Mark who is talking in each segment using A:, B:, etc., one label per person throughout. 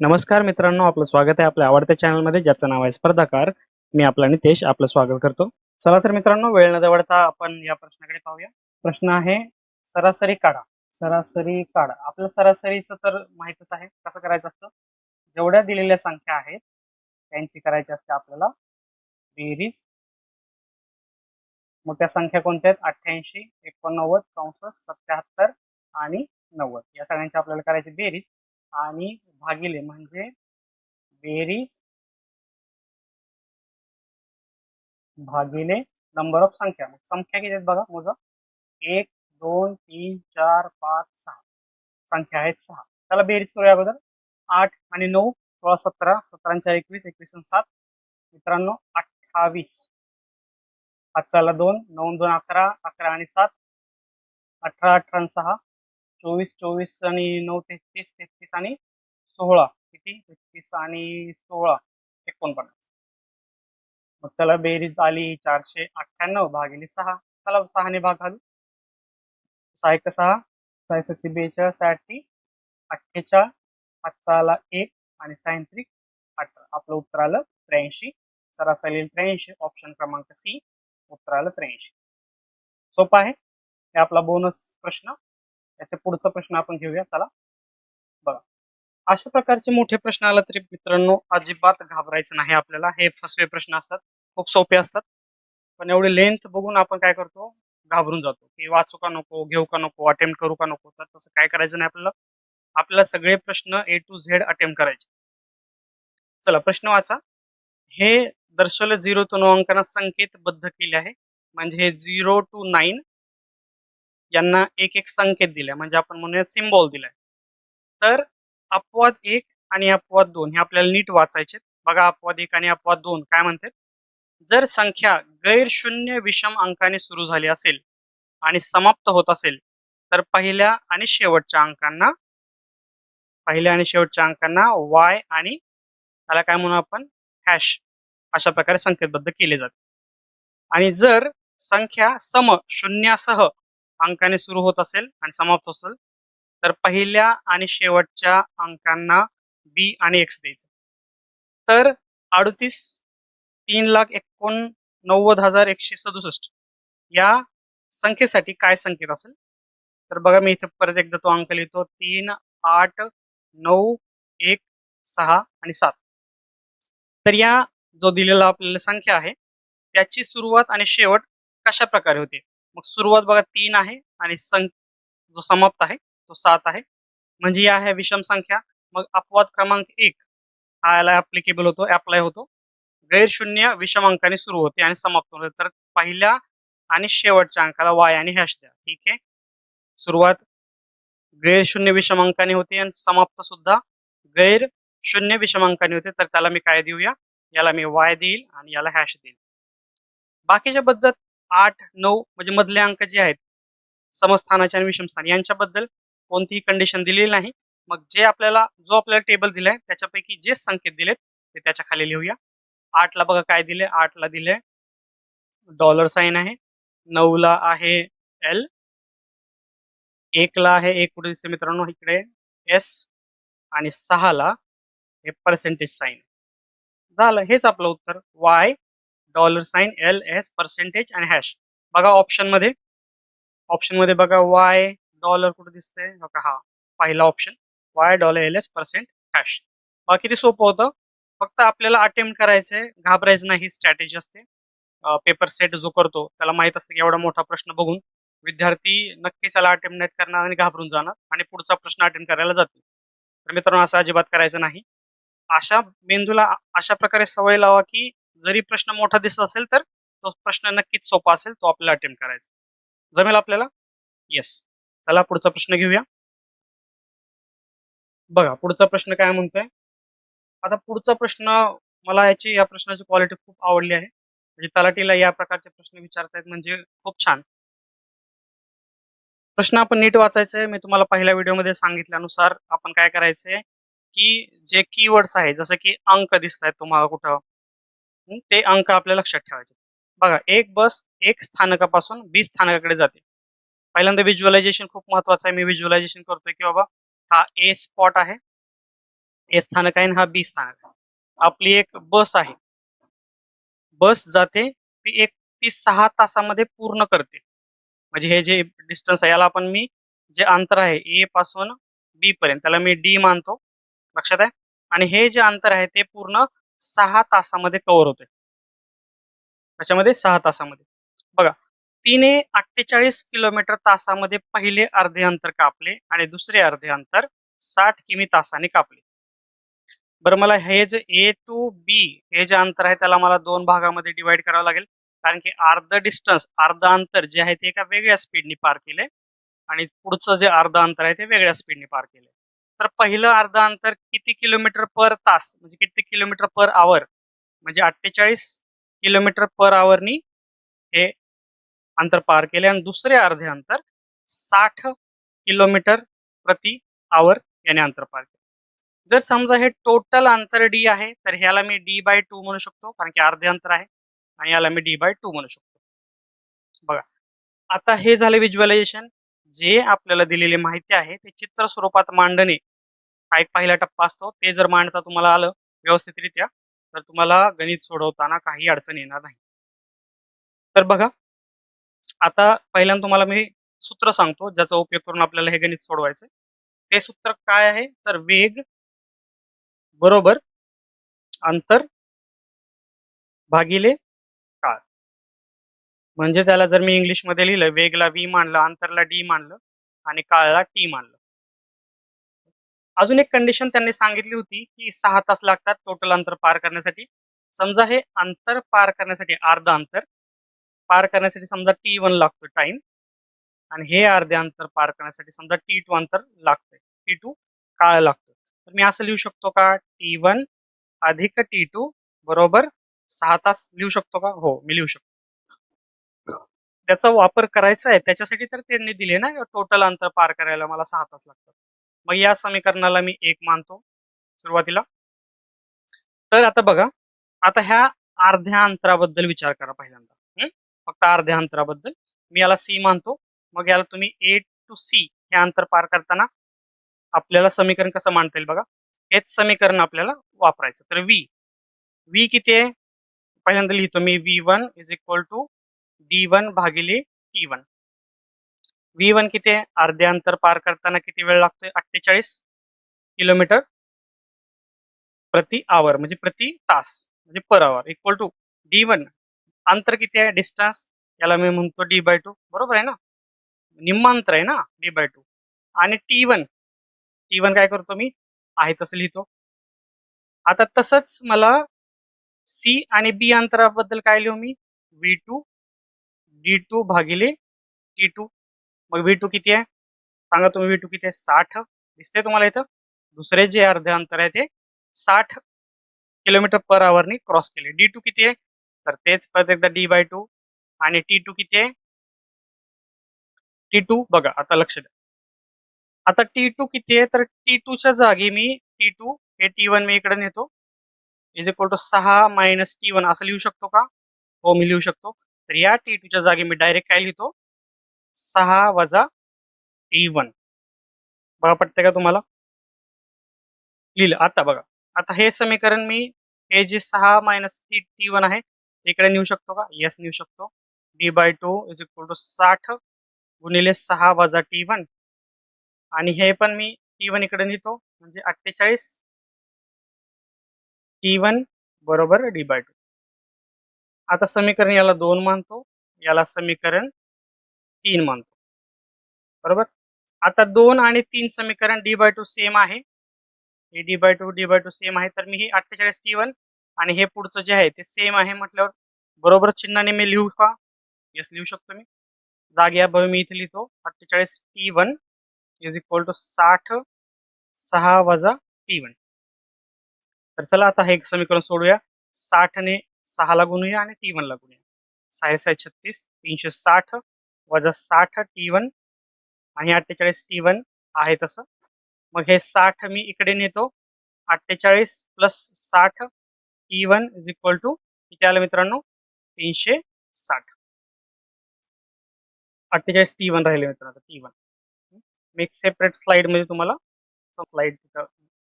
A: नमस्कार मित्रांनो, आपलं स्वागत आहे आपल्या आवडत्या चॅनलमध्ये ज्याचं नाव आहे स्पर्धाकार. मी आपला नितेश आपलं स्वागत करतो. चला तर मित्रांनो, वेळ न दवडता आपण या प्रश्नाकडे पाहूया. प्रश्न आहे सरासरी काढा. सरासरी काढा. आपल्या सरासरीचं तर माहितच आहे कसं करायचं असतं. जेवढ्या दिलेल्या संख्या आहेत त्यांची करायची असते आपल्याला बेरीज. मोठ्या संख्या कोणत्या आहेत? 88, 89, 64, 77 आणि 90. या सगळ्यांची आपल्याला करायची बेरीज आणि भागिले म्हणजे बेरीज भागिले नंबर ऑफ संख्या. मग संख्या किती आहेत बघा, मोजा. 1 2 3 4 5 6 संख्या आहेत 6. त्याला बेरीज करूया अगोदर. 8 आणि 9 16 17 17 4 21 21 आणि 7 मित्रांनो 28. हातचाला 2 9 2 11 11 आणि 7 18 18 आणि 6 24 24 आणि 9 33 33 आणि 16 किती 33 आणि 16 49. मग त्याला बेरीज आली 498 भागिले 6. चला 6 ने भाग घालू. 6 1 6 6 7 42 6 48 हातचा आला 1 आणि 6 3 18. आपलं उत्तर आलं 83. सरासरी 83. ऑप्शन क्रमांक सी उत्तर आलं 83. सोपं आहे. हे आपला बोनस प्रश्न. याच्या पुढचा प्रश्न आपण घेऊया. चला बघा, अशा प्रकारचे मोठे प्रश्न आला तरी मित्रांनो अजिबात घाबरायचं नाही आपल्याला. हे फसवे प्रश्न असतात, खूप सोपे असतात. पण एवढे लेंथ बघून आपण काय करतो, घाबरून जातो की वाचू का नको, घेऊ का नको, अटेम्प्ट करू का नको. तर तसं काय करायचं नाही आपल्याला. आपल्याला सगळे प्रश्न A to Z अटेम्प्ट करायचे. चला प्रश्न वाचा. हे दर्शवलं 0 ते 9 अंकांना संकेतबद्ध केले आहे. म्हणजे हे 0 to 9 यांना एक एक संकेत दिला, म्हणजे आपण म्हणूया सिम्बॉल दिलाय. तर अपवाद 1 आणि अपवाद 2 हे आपल्याला नीट वाचायचे. बघा अपवाद 1 आणि अपवाद 2 काय म्हणतात. जर संख्या गैर शून्य विषम अंकाने सुरू झाली असेल आणि समाप्त होत असेल तर पहिल्या आणि शेवटच्या अंकांना y आणि त्याला काय म्हणू आपण हॅश अशा प्रकारे संकेतबद्ध केले जाते. आणि जर संख्या सम शून्यासह अंकाने सुरू होत असेल आणि समाप्त होत असेल तर पहिल्या आणि शेवटच्या अंकांना b आणि x द्यायचं. तर 38,3,89,167 या संख्येसाठी काय संकेत असेल. तर बघा मी इथे परत एकदा तो अंक लिहितो. 3 8 9 1 6 आणि 7. तर या जो दिलेला आपल्याला संख्या आहे त्याची सुरुवात आणि शेवट कशा प्रकारे होते. मग सुरुवात बघा 3 आहे आणि जो समाप्त आहे तो 7 आहे, म्हणजे या आहे विषम संख्या. मग अपवाद क्रमांक 1 हा याला ऍप्लिकेबल होतो, अप्लाय होतो. गैर शून्य विषम अंकाने सुरू होते आणि समाप्त होते. तर पहिल्या आणि शेवटच्या अंकाला y आणि हॅश द्या. ठीक आहे. सुरुवात गैर शून्य विषम अंकाने होते आणि समाप्त सुद्धा गैर शून्य विषम अंकाने होते. तर त्याला मी काय देऊया, याला मी y देईल आणि याला हॅश देईल. बाकीच्या बद्दल 8 9 म्हणजे मधले अंक जे आहेत समस्थानाचे आणि विषमस्थान यांच्याबद्दल कोणतीही कंडिशन दिलेली नाही. मग जो आपल्याला टेबल दिलाय त्याच्यापैकी जे संकेत दिलेत ते त्याच्या खाली लिहूया. 8 ला बघा काय दिले. 8 ला दिले डॉलर साइन आहे. 9 ला आहे L. 1 ला आहे, 1 कुठे दिसते मित्रांनो इकडे S. आणि 6 ला हे पर्सेंटेज साइन. झालं, हेच आपलं उत्तर. Y dollar sign LS percentage आणि हॅश. बघा ऑप्शन मध्ये बघा y डॉलर कुठे दिसतंय बघा, हा पहिला option y dollar LS percent hash. बाकी ते सोपं होतं. फक्त आपल्याला अटेम्प्ट करायचंय, घाबरायचं नाही. ही स्ट्रॅटेजी असते. पेपर सेट जो करतो त्याला माहित असतं की एवढा मोठा प्रश्न बघून विद्यार्थी नक्कीच त्याला अटेम्प्ट नाही करणार आणि घाबरून जाणार आणि पुढचा प्रश्न अटेम्प्ट करायला जातील. तर मित्रांनो असं अजिबात करायचं नाही. अशा मेंदूला अशा प्रकारे सवय लावा की जरी प्रश्न मोठा दिसत असेल तर तो प्रश्न नक्कीच सोपा असेल, तो आपल्याला अटेम्प्ट करायचा. जमेल आपल्याला. येस. चला पुढचा प्रश्न घेऊया. बघा पुढचा प्रश्न काय म्हणतोय. आता पुढचा प्रश्न मला या प्रश्नाची क्वालिटी खूप आवडली आहे. म्हणजे तलाठीला या प्रकारचे प्रश्न विचारतायत म्हणजे खूप छान. प्रश्न आपण नीट वाचायचा आहे. मी तुम्हाला पहिल्या व्हिडिओमध्ये सांगितल्यानुसार आपण काय करायचंय की जे कीवर्ड्स आहेत जसं की अंक दिसत आहेत तुम्हाला कुठं, ते अंक आपल्या लक्षात ठेवायचे. बघा एक बस एक स्थानकापासून बी स्थानकाकडे जाते. पहिल्यांदा व्हिज्युअलायझेशन खूप महत्वाचं आहे. मी व्हिज्युअलायझेशन करतोय की बाबा हा ए स्पॉट आहे ए स्थानक आहे आणि हा बी स्थानक आहे. आपली एक बस आहे, बस जाते ती 6 तासामध्ये पूर्ण करते. म्हणजे हे जे डिस्टन्स आहे याला आपण मी जे अंतर आहे ए पासून बी पर्यंत त्याला मी डी मानतो. लक्षात आहे? आणि हे जे अंतर आहे ते पूर्ण 6 तासामध्ये कव्हर होते. त्याच्यामध्ये 6 तासामध्ये. बघा, तिने 48 किलोमीटर तासामध्ये पहिले अर्धे अंतर कापले आणि दुसरे अर्धे अंतर 60 किमी तासाने कापले. बरं, मला हे जे ए टू बी हे जे अंतर आहे त्याला मला 2 भागामध्ये डिवाइड करावं लागेल. कारण की अर्ध अंतर जे आहे ते एका वेगळ्या स्पीडने पार केले आणि पुढचं जे अर्ध अंतर आहे ते वेगळ्या स्पीडने पार केले. तर पहिलं अर्ध अंतर किती किलोमीटर पर तास म्हणजे किती किलोमीटर पर आवर म्हणजे 48 किलोमीटर पर आवरनी हे अंतर पार केले आणि दुसरे अर्धे अंतर 60 किलोमीटर प्रति आवर याने अंतर पार केले. जर समजा हे टोटल अंतर डी आहे तर ह्याला मी D/2 म्हणू शकतो कारण की अर्धे अंतर आहे आणि याला मी D/2 म्हणू शकतो. बघा, आता हे झाले व्हिज्युअलायझेशन. जे आपल्याला दिलेली माहिती आहे ते चित्र स्वरूपात मांडणे हा एक पहिला टप्पा असतो. ते जर मांडता तुम्हाला आलं व्यवस्थितरित्या तर तुम्हाला गणित सोडवताना काही अडचण येणार नाही. तर बघा, आता पहिल्यांदा तुम्हाला मी सूत्र सांगतो ज्याचा उपयोग करून आपल्याला हे गणित सोडवायचं. ते सूत्र काय आहे तर वेग बरोबर अंतर भागिले काळ. म्हणजे त्याला जर मी इंग्लिश मध्ये लिहिलं, वेगला v मानलं, अंतरला d मानलं आणि काळाला t मानलं. अजून एक कंडिशन त्यांनी सांगितली होती की 6 तास लागतात टोटल अंतर पार करण्यासाठी. समजा हे अंतर पार करण्यासाठी अर्ध अंतर पार करण्यासाठी समजा t1 लागतो टाइम आणि हे अर्धे अंतर पार करण्यासाठी समजा t2 अंतर लागतंय, t2 काळ लागतो. तर मी असं लिहू शकतो का t1 अधिक t2 बरोबर 6 तास लिहू शकतो का? हो, मी लिहू शकतो. त्याचा वापर करायचा आहे त्याच्यासाठी तर त्यांनी दिले ना टोटल अंतर पार करायला मला 6 तास लागतात. मग या समीकरणाला मी 1 मानतो सुरुवातीला. तर आता बघा, आता ह्या अर्ध्या अंतराबद्दल विचार करा पहिल्यांदा. फक्त अर्ध्या अंतराबद्दल मी याला सी मानतो. मग याला तुम्ही ए टू सी हे अंतर पार करताना आपल्याला समीकरण कसं मांडता येईल बघा. हेच समीकरण आपल्याला वापरायचं. तर व्ही किती आहे पहिल्यांदा लिहितो मी v1 is equal to d1 भागिले t1. v1 किती आहे अर्धे अंतर पार करताना किती वेळ लागतोय 48 किलोमीटर प्रति आवर म्हणजे प्रति तास म्हणजे per hour equal to d1 अंतर किती आहे डिस्टन्स याला मी म्हणतो d/2 बरोबर आहे ना, निम्म अंतर आहे ना d/2 आणि t1 काय करतो मी आहे तसं लिहितो. आता तसंच मला सी आणि बी अंतराबद्दल काय लिहू मी v2 d2 भागिले t2. मग v2 किती आहे सांगा तुम्ही, v2 किती आहे 60 दिसते तुम्हाला इथं. दुसरे जे अर्धे अंतर आहे ते 60 किलोमीटर पर आवरनी क्रॉस केले. d2 किती आहे तर तेच परत एकदा d/2 आणि t2 किती आहे t2 बघा आता लक्ष द्या. आता t2 किती आहे तर t2 च्या जागी मी t2 हे t1 मी इकडे नेतो is equal to 6 minus t1 असं लिहू शकतो का? हो, मी लिहू शकतो. तर या t2 च्या जागी मी डायरेक्ट काय लिहितो 6 वजा t1. बघा पटतंय का तुम्हाला? लिहिलं. आता बघा, आता हे समीकरण मी हे जे 6 मायनस t1 आहे इकडे नेऊ शकतो का? येस, नेऊ शकतो. d/2 इज इक्वल टू 60 गुणिले 6 वजा t1 आणि हे पण मी t1 इकडे नेतो म्हणजे 48 t1 बरोबर d/2. आता समीकरण याला 2 मानतो, याला समीकरण 3 मानतो. बरोबर. आता 2 आणि 3 समीकरण d/2 सेम आहे. हे d/2 सेम आहे तर मी हे 48 t1 आणि हे पुढचं जे आहे ते सेम आहे म्हटल्यावर बरोबर चिन्हाने मी लिहू का? येस, लिहू शकतो मी. जागी अभावी मी इथे लिहितो 48 t1 इज इक्वल टू 60 6 वजा t1. तर चला आता हे समीकरण सोडूया. 60 ने 6 ला गुणूया आणि t1 ला गुणूया. 6 36 360 वजा 60 t1 आणि 48 t1 आहे तसं. मग हे 60 मी इकडे नेतो 48 plus 60 t1 is equal to किती आलं मित्रांनो 360. 48 t1 राहिले मित्रांनो t1. मी एक सेपरेट स्लाइड मध्ये तुम्हाला स्लाइड तिथं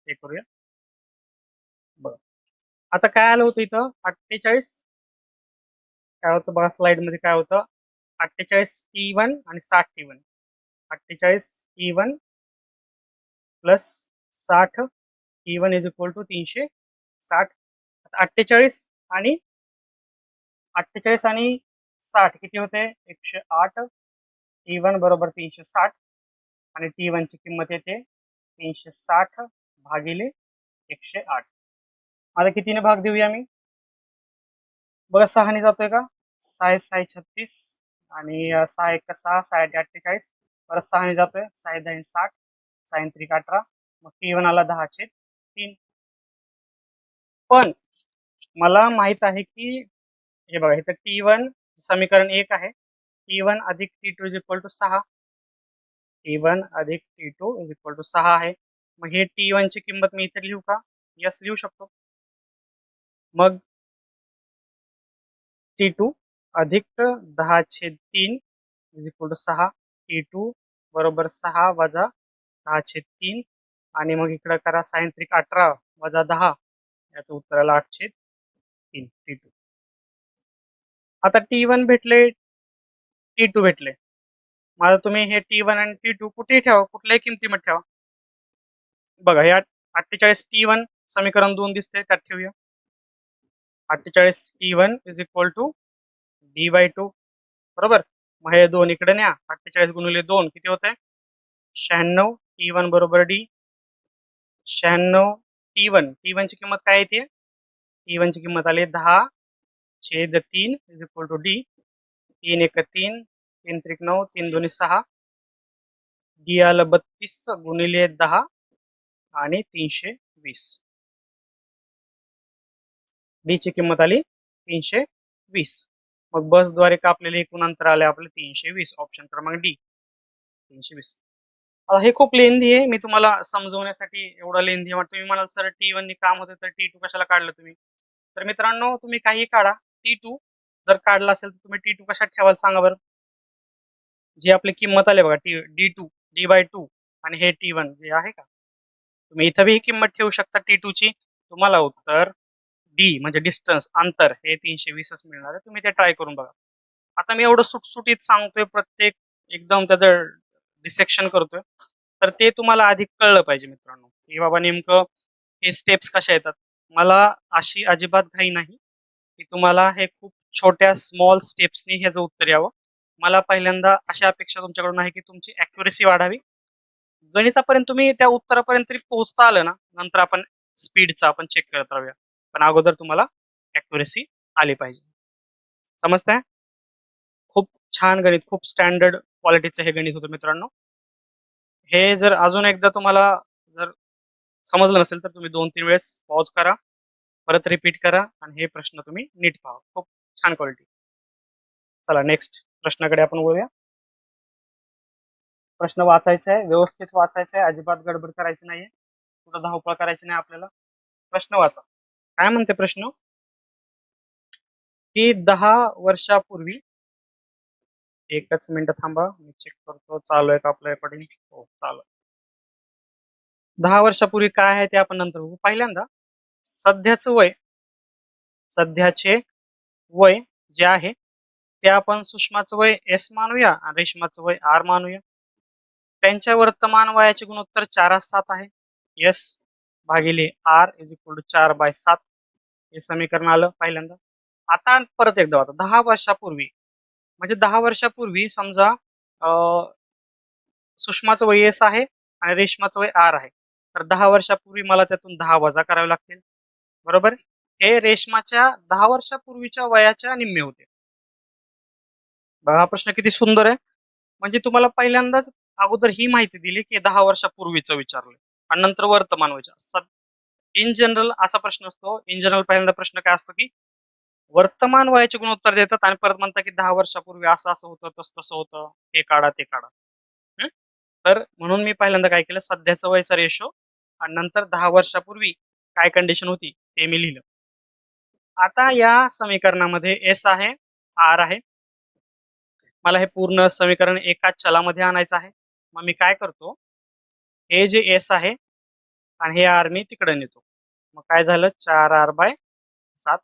A: हे करूया. बघा आता काय आलं होतं इथं 48, काय होतं बघा स्लाइड मध्ये काय होतं, 48T1 आणि 60T1, 48T1 plus 60T1 is equal to 360. 48 आणि 48 आणि 60 किती होते, 108. T1 बरोबर 360 आणि T1 ची किंमत येते 360 भागिले 108. आता कितीने भाग देऊया मी, बघा 6 ने जातोय का, 6 6 36 आणि 6 1 6, 6 8 48, परत 6 ने जातोय, 6 10 60, 6 3 18, मग T1 आला 10/3. पण मला माहित आहे की हे बघा इथं T1 समीकरण 1 आहे, T1 अधिक T2 is equal to 6, T1 अधिक T2 इज इक्वल टू 6 आहे. मग हे T1 ची किंमत मी इथे लिहू का, यस लिहू शकतो. मग T2 अधिक 10/3 इज इक्वल टू 6, T2 बरोबर 6 वजा 10/3 आणि मग इकडं करा साइन त्रिक 18 वजा 10, याचं उत्तर आलं 8/3 T2. आता T1 भेटले, T2 भेटले, मला तुम्ही हे T1 आणि T2 कुठेही ठेवा, कुठल्याही किमतीमध्ये ठेवा. बघा हे 48 T1 समीकरण 2 दिसते, त्यात ठेवूया. 48 T1 is equal to D/2, बरोबर. मग हे 2 इकडे न्या, 48 गुणिले 2 किती होते, 96. T1 बरोबर D, 96 T1 ची किंमत काय येते, T1 ची किंमत आली 10/3 इज इक्वल टू D. 3 1 3, 3 त्रिक 9, 3 2 6, D आलं 32 गुणिले 10 आणि 320. D ची किंमत आली 320. मग बसद्वारे कापलेले एकूण अंतर आले आपले 320, ऑप्शन क्रमांक डी 320. आता हे खूप लेंदी आहे, मी तुम्हाला समजवण्यासाठी एवढा लेंदी वाटतं. तुम्ही म्हणाल सर T1 नी काम होते तर T2 कशाला काढलं तुम्ही, तर मित्रांनो तुम्ही काही काढा, T2 जर काढला असेल तर तुम्ही T2 कशात ठेवाल सांगा बरं. जी आपली किंमत आली बघा D2 D/2 आणि हे T1 जे आहे का, तुम्ही इथं ही किंमत ठेवू शकता T2 ची, तुम्हाला उत्तर डी म्हणजे डिस्टन्स अंतर हे 320च मिळणार आहे. तुम्ही ते ट्राय करून बघा. आता मी एवढं सुटसुटीत सांगतोय, प्रत्येक एकदम त्याचं डिसेक्शन करतोय, तर ते तुम्हाला आधी कळलं पाहिजे मित्रांनो, की बाबा नेमकं हे स्टेप्स कशा येतात. मला अशी अजिबात घाई नाही की तुम्हाला हे खूप छोट्या स्मॉल स्टेप्सनी ह्याचं उत्तर यावं. मला पहिल्यांदा अशा अपेक्षा तुमच्याकडून आहे की तुमची ॲक्युरेसी वाढावी. गणितापर्यंत तुम्ही त्या उत्तरापर्यंत तरी पोहोचता आलं ना, नंतर आपण स्पीडचा आपण चेक करत राहूया. पण अगोदर तुम्हाला ॲक्युरेसी आली पाहिजे. समजतंय? खूप छान गणित, खूप स्टँडर्ड क्वालिटीचं हे गणित होतं मित्रांनो. हे जर अजून एकदा तुम्हाला जर समजलं नसेल तर तुम्ही 2-3 वेळेस पॉज करा, परत रिपीट करा आणि हे प्रश्न तुम्ही नीट पहा. खूप छान क्वालिटी. चला नेक्स्ट प्रश्नाकडे आपण वळूया. प्रश्न वाचायचा आहे, व्यवस्थित वाचायचा आहे, अजिबात गडबड करायची नाहीये, कुठं धावपळ करायची नाही आपल्याला. प्रश्न वाचा. काय म्हणते प्रश्न, की 10 वर्षापूर्वी, एकच मिनिट थांबा मी चेक करतो चालू आहे का आपलं रेकॉर्डिंग. हो चालू आहे. 10 वर्षापूर्वी काय आहे ते आपण नंतर बघू. पहिल्यांदा सध्याचे वय जे आहे ते आपण सुषमाचं वय एस मानूया आणि रेशमाचं वय आर मानूया. त्यांच्या वर्तमान वयाचे गुणोत्तर 4:7 आहे. एस भागिले आर इज इक्वल टू 4/7, हे समीकरण आलं पहिल्यांदा. आता परत एकदा होता 10 वर्षापूर्वी, म्हणजे 10 वर्षापूर्वी समजा सुषमाचं वय एस आहे आणि रेशमाचं वय आर आहे, तर 10 वर्षापूर्वी मला त्यातून 10 वजा करावे लागतील, बरोबर. हे रेशमाच्या 10 वर्षापूर्वीच्या वयाच्या निम्मे होते. बघा हा प्रश्न किती सुंदर आहे, म्हणजे तुम्हाला पहिल्यांदाच अगोदर ही माहिती दिली की 10 वर्षापूर्वीचं विचारलंय आणि नंतर वर्तमान वयाच्या. इन जनरल असा प्रश्न असतो, इन जनरल पहिल्यांदा प्रश्न काय असतो की वर्तमान वयाचे गुणोत्तर देतात आणि परत म्हणतात की 10 वर्षापूर्वी असं असं होतं, तसं तसं होतं, हे काढा ते काढा. तर म्हणून मी पहिल्यांदा काय केलं, सध्याचं वयचा रेशो आणि नंतर 10 वर्षापूर्वी काय कंडिशन होती ते मी लिहिलं. आता या समीकरणामध्ये एस आहे, आर आहे, मला हे पूर्ण समीकरण एका चलामध्ये आणायचं आहे. मग मी काय करतो, हे जे एस आहे आणि हे आर मी तिकडे नेतो, मग काय झालं 4r/7.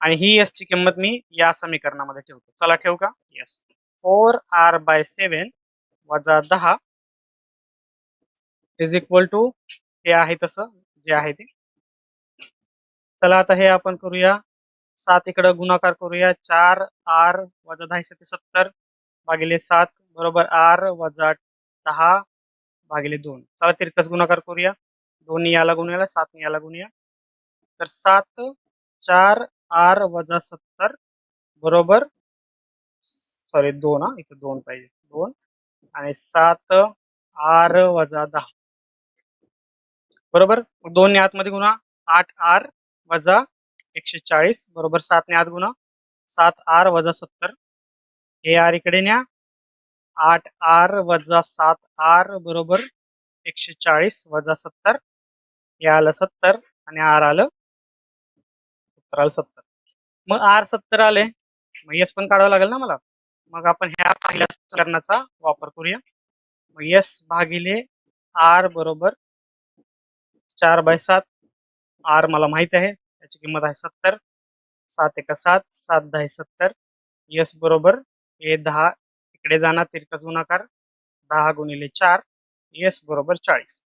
A: आणि ही s ची किंमत मी या समीकरणामध्ये ठेवतो. चला ठेवू का? येस. 4r/7 वजा 10 इज इक्वल टू हे आहे तसं जे आहे ते. चला आता हे आपण करूया. 7 इकडं गुणाकार करूया. 4r वजा 10 70 भागिले 7 बरोबर r वजा 10 भागिले 2. चला तिरकस गुणाकार करूया. 2 याला गुणूया, 7 याला गुणूया. तर 7 4r वजा 70 बरोबर सॉरी 2 इथं 2 पाहिजे 2 आणि 7 r वजा 10 बरोबर 2 ने आतमध्ये गुणा 8r वजा 140 बरोबर 7 ने आत गुणा 7r वजा 70 हे r इकडे न्या 8r वजा 7r बरोबर 140 वजा 70 हे आलं 70 आणि r आलं उत्तर आलं 70. मग r 70 आले मग s पण काढावं लागेल ना मला. मग आपण ह्या पहिल्या समीकरणाचा वापर करूया. मग s भागिले r बरोबर 4/7 r मला माहित आहे त्याची किंमत आहे 70. 7 एका 7 7 10 70 s बरोबर हे 10 इकडे जाणार तिरकस गुणाकार 10 गुणिले 4 s बरोबर 40.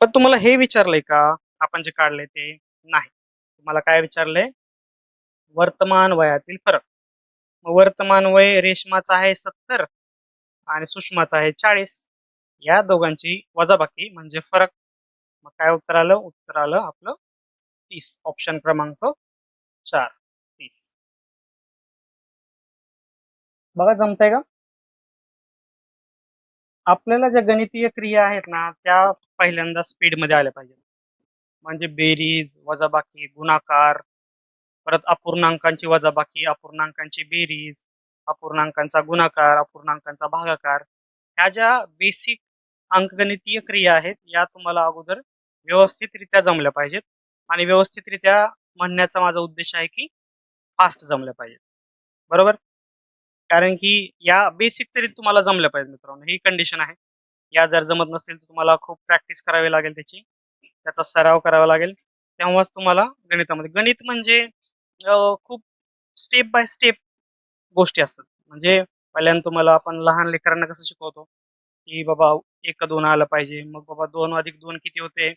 A: पण तुम्हाला हे विचारलंय का आपण जे काढले ते? नाही. तुम्हाला काय विचारलंय? वर्तमान वयातील फरक. मग वर्तमान वय रेशमाचं आहे 70 आणि सुषमाचं आहे 40. या दोघांची वजाबाकी म्हणजे फरक. मग काय उत्तर आलं? उत्तर आलं आपलं 30. ऑप्शन क्रमांक 4 30. बघा जमतंय का? आपल्याला ज्या गणितीय क्रिया आहेत ना त्या पहिल्यांदा स्पीड मध्ये आल्या पाहिजेत. म्हणजे बेरीज, वजाबाकी, गुणाकार, परत अपूर्णांकांची वजाबाकी, अपूर्णांकांची बेरीज, अपूर्णांकांचा गुणाकार, अपूर्णांकांचा भागाकार, ह्या ज्या बेसिक अंकगणितीय क्रिया आहेत या तुम्हाला अगोदर व्यवस्थितरित्या जमल्या पाहिजेत. आणि व्यवस्थितरित्या म्हणण्याचा माझा उद्देश आहे की फास्ट जमल्या पाहिजेत. बरोबर? कारण की या बेसिक तरी तुम्हाला जमल्या पाहिजेत मित्रांनो, ही कंडिशन आहे. या जर जमत नसेल तर तुम्हाला खूप प्रॅक्टिस करावी लागेल त्याची, त्याचा सराव करावा लागेल. तेव्हाच तुम्हाला गणितामध्ये गणित म्हणजे खूप स्टेप बाय स्टेप गोष्टी असतात. म्हणजे पहिल्यांदा तुम्हाला आपण लहान लेकरांना कसं शिकवतो की बाबा 1 2 आलं पाहिजे. मग बाबा 2 अधिक 2 किती होते?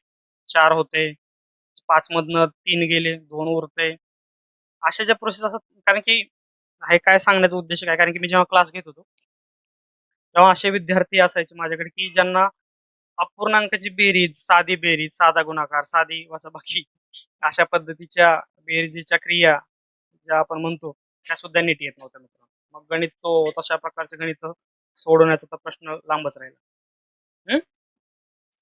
A: 4 होते. 5 मधनं 3 गेले 2 उरते. अशा ज्या प्रोसेस असतात कारण की हे काय सांगण्याचा उद्देश काय? कारण की मी जेव्हा क्लास घेत होतो तेव्हा असे विद्यार्थी असायचे माझ्याकडे की ज्यांना अपूर्णांकाची बेरीज, साधी बेरीज, साधा गुणाकार, साधी वजाबाकी अशा पद्धतीच्या बेरजेच्या क्रिया ज्या आपण म्हणतो त्या सुद्धा नीट येत नव्हत्या मित्रांनो. मग गणित तो तशा प्रकारचे गणित सोडवण्याचा तर प्रश्न लांबच राहिला.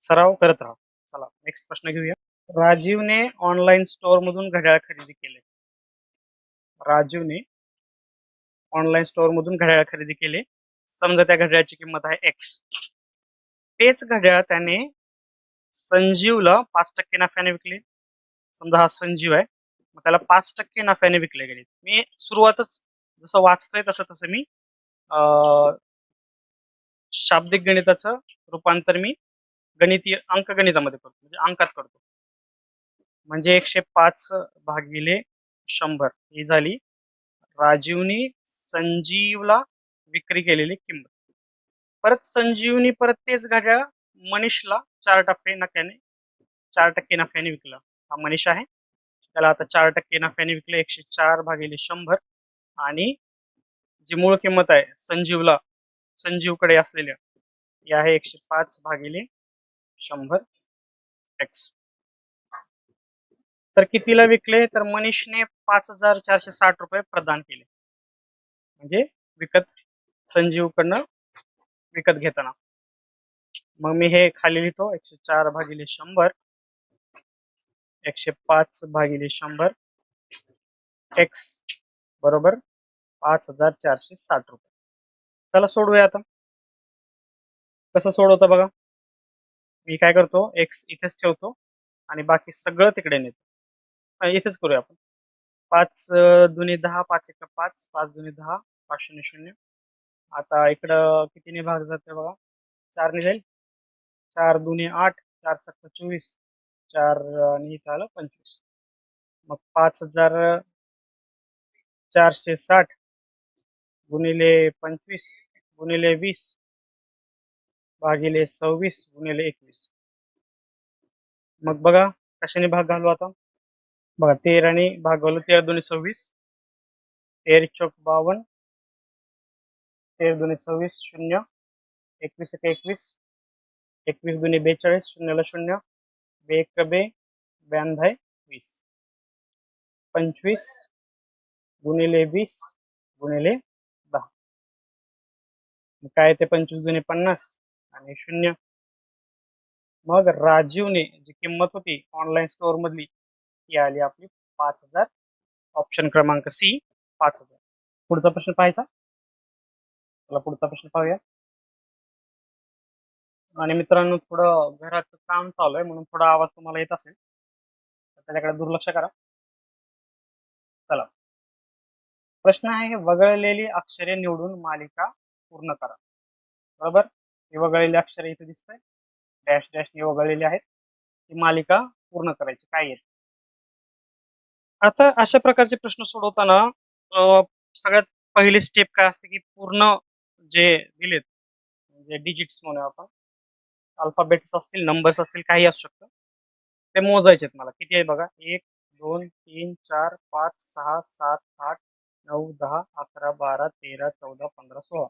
A: सराव करत राहा. चला नेक्स्ट प्रश्न घेऊया. राजीवने ऑनलाईन स्टोअर मधून घड्याळ खरेदी केले. राजीवने ऑनलाईन स्टोअर मधून घड्याळ खरेदी केले. समजा त्या घड्याळाची किंमत आहे x. तेच घड्याळ त्याने संजीवला 5% नफ्याने विकले. समजा हा संजीव आहे मग त्याला 5% नफ्याने विकले गेले. मी सुरुवातच जसं वाचतोय तसं तसं मी शाब्दिक गणिताचं रूपांतर मी गणितीय अंकगणितामध्ये करतो म्हणजे अंकात करतो. म्हणजे 105 भागिले 100 ही झाली राजीवनी संजीवला विक्री केलेली किंमत. परत संजीवनी परत तेच घड्याळ मनीषला 4% नफ्याने विकला. हा मनीष आहे त्याला आता 4% नफ्याने विकले. 104 भागिले 100 आणि जी मूळ किंमत आहे संजीवकडे असलेल्या ही आहे 105 भागिले 100 x. तर कितीला विकले? तर मनीषने 5460 रुपये प्रदान केले. म्हणजे विकत संजीवकडनं विकत घेताना. मग मी हे खाली लिहितो 104 भागिले 100 105 भागिले 100 x बरोबर 5460 रुपये. चला सोडूया आता. कसं सोडवतं बघा. मी काय करतो x इथेच ठेवतो आणि बाकी सगळं तिकडे नेतो. इथेच करूया आपण. 5 दुनी 10 5 1 5 5 दुनी 10 5 0 0. आता इकडं कितीने भाग जाते बघा 4 ने जाईल 4 दुने 8, 4 सत्ता 24, 4 आणि इथं आलं 25. मग 5460 गुणिले 25 गुणिले 20 भागिले 26 गुणिले 21. मग बघा कशाने भाग घालू आता. बघा 13 ने भाग घालू. 13 दुने 26, 13 चौक 52, 13 दुने 26 शून्य, 21 एक 21, 21 दुने 42 शून्याला शून्य, बे 92 20. 25 गुणिले 20 गुणिले 10. काय ते 25 दुने 50 आणि शून्य. मग राजीवने जी किंमत होती ऑनलाईन स्टोअर मधली ती आली आपली 5000. ऑप्शन क्रमांक सी 5000. पुढचा प्रश्न पाहायचा. चला पुढचा प्रश्न पाहूया. आणि मित्रांनो थोडं घराचं काम चालू आहे म्हणून थोडा आवाज तुम्हाला येत असेल तर त्याच्याकडे दुर्लक्ष करा. चला प्रश्न आहे वगळलेली अक्षरे निवडून मालिका पूर्ण करा. बरोबर. ही वगळलेली अक्षरे इथे दिसतंय डॅश डॅशने वगळलेली आहेत. ही मालिका पूर्ण करायची. काय येते. आता अशा प्रकारचे प्रश्न सोडवताना सगळ्यात पहिली स्टेप काय असते की पूर्ण जे दिलेत म्हणजे डिजिट्स म्हणूया आपण, अल्फाबेट्स असतील, नंबर्स असतील, काही असू शकतं, ते मोजायचे आहेत मला. किती आहे बघा. 1 2 3 4 5 6 7 8 9 10 11 12 13 14 15 16.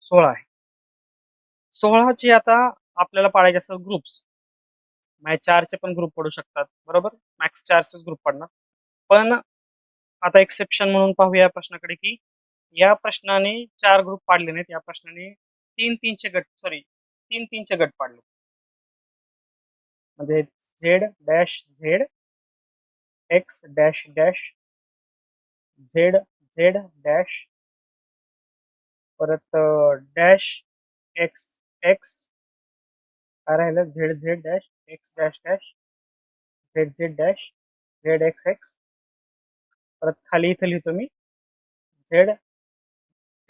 A: 16 आहे. 16ची आता आपल्याला पाडायचे असतात ग्रुप्स. म्हणजे 4चे पण ग्रुप पडू शकतात. बरोबर. मॅक्स 4चेच ग्रुप पडणार. पण आता एक्सेप्शन म्हणून पाहूया या प्रश्नाकडे की या प्रश्नाने 4 ग्रुप पाडले नाहीत. या प्रश्नाने 3-3चे गट, सॉरी 3-3चे गट पाडले. म्हणजे Z dash Z x dash dash Z Z dash परत डॅश एक्स एक्स काय राहिलं Z Z dash x dash dash Z Z dash Z X x. परत खाली इथं लिहितो मी झेड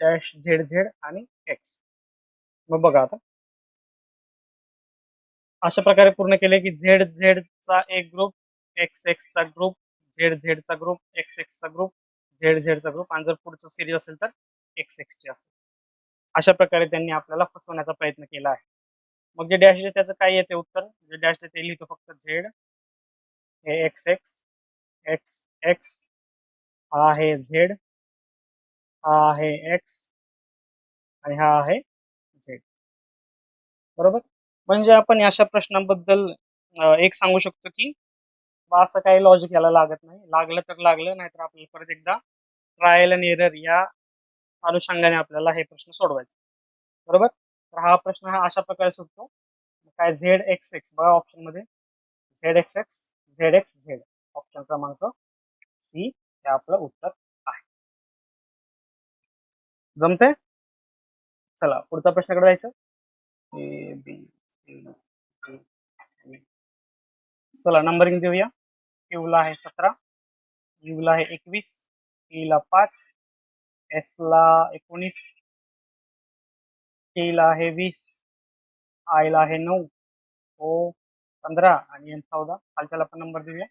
A: डॅश झेड झेड आणि एक्स. मग बघा आता अशा प्रकारे पूर्ण केले की झेड झेड चा एक ग्रुप, एक्स एक्स चा ग्रुप, झेड झेड चा ग्रुप, एक्स एक्स चा ग्रुप, झेड झेड चा ग्रुप आणि जर पुढचं सिरीज असेल तर एक्स एक्स ची असेल. अशा प्रकारे त्यांनी आपल्याला फसवण्याचा प्रयत्न केला आहे. मग जे डॅश आहे त्याचं काय येते उत्तर. जे डॅश आहे ते लिहितो फक्त झेड हे एक्स एक्स एक्स एक्स, हा आहे झेड, हा आहे एक्स आणि हा आहे झेड. बरोबर. म्हणजे आपण अशा प्रश्नाबद्दल एक सांगू शकतो की असं काही लॉजिक याला लागत नाही. लागलं तर लागलं, नाहीतर आपल्याला परत एकदा ट्रायल अँड एरर या अनुषंगाने आपल्याला हे प्रश्न सोडवायचे. बरोबर. तर हा प्रश्न हा अशा प्रकारे सुटतो. काय झेड एक्स एक्स बघा ऑप्शन मध्ये Z X X Z X Z. Option क्रमांक सी हे आपलं उत्तर आहे. जमते. चला पुढच्या प्रश्नाकडे जायचं. A B C D E. चला नंबरिंग देऊया. क्यू ला आहे 17, यू ला आहे 21, ई ला 5, एस ला 19, टी ला आहे 20, आय ला आहे 9, ओ 15 आणि एन 14. खालच्याला पण नंबर देऊया.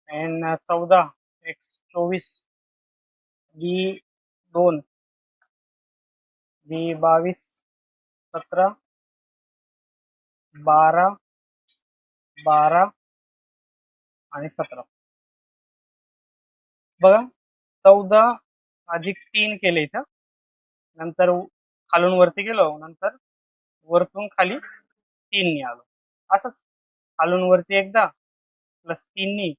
A: एन 14, एक्स 24, डी 2, बी 22, 17, 12, 12 आणि 17. बघा 14 अधिक 3 केले इथं, नंतर खालून वरती गेलो, नंतर वरतून खाली 3 नी आलो. असंच खालून वरती एकदा प्लस 3 नी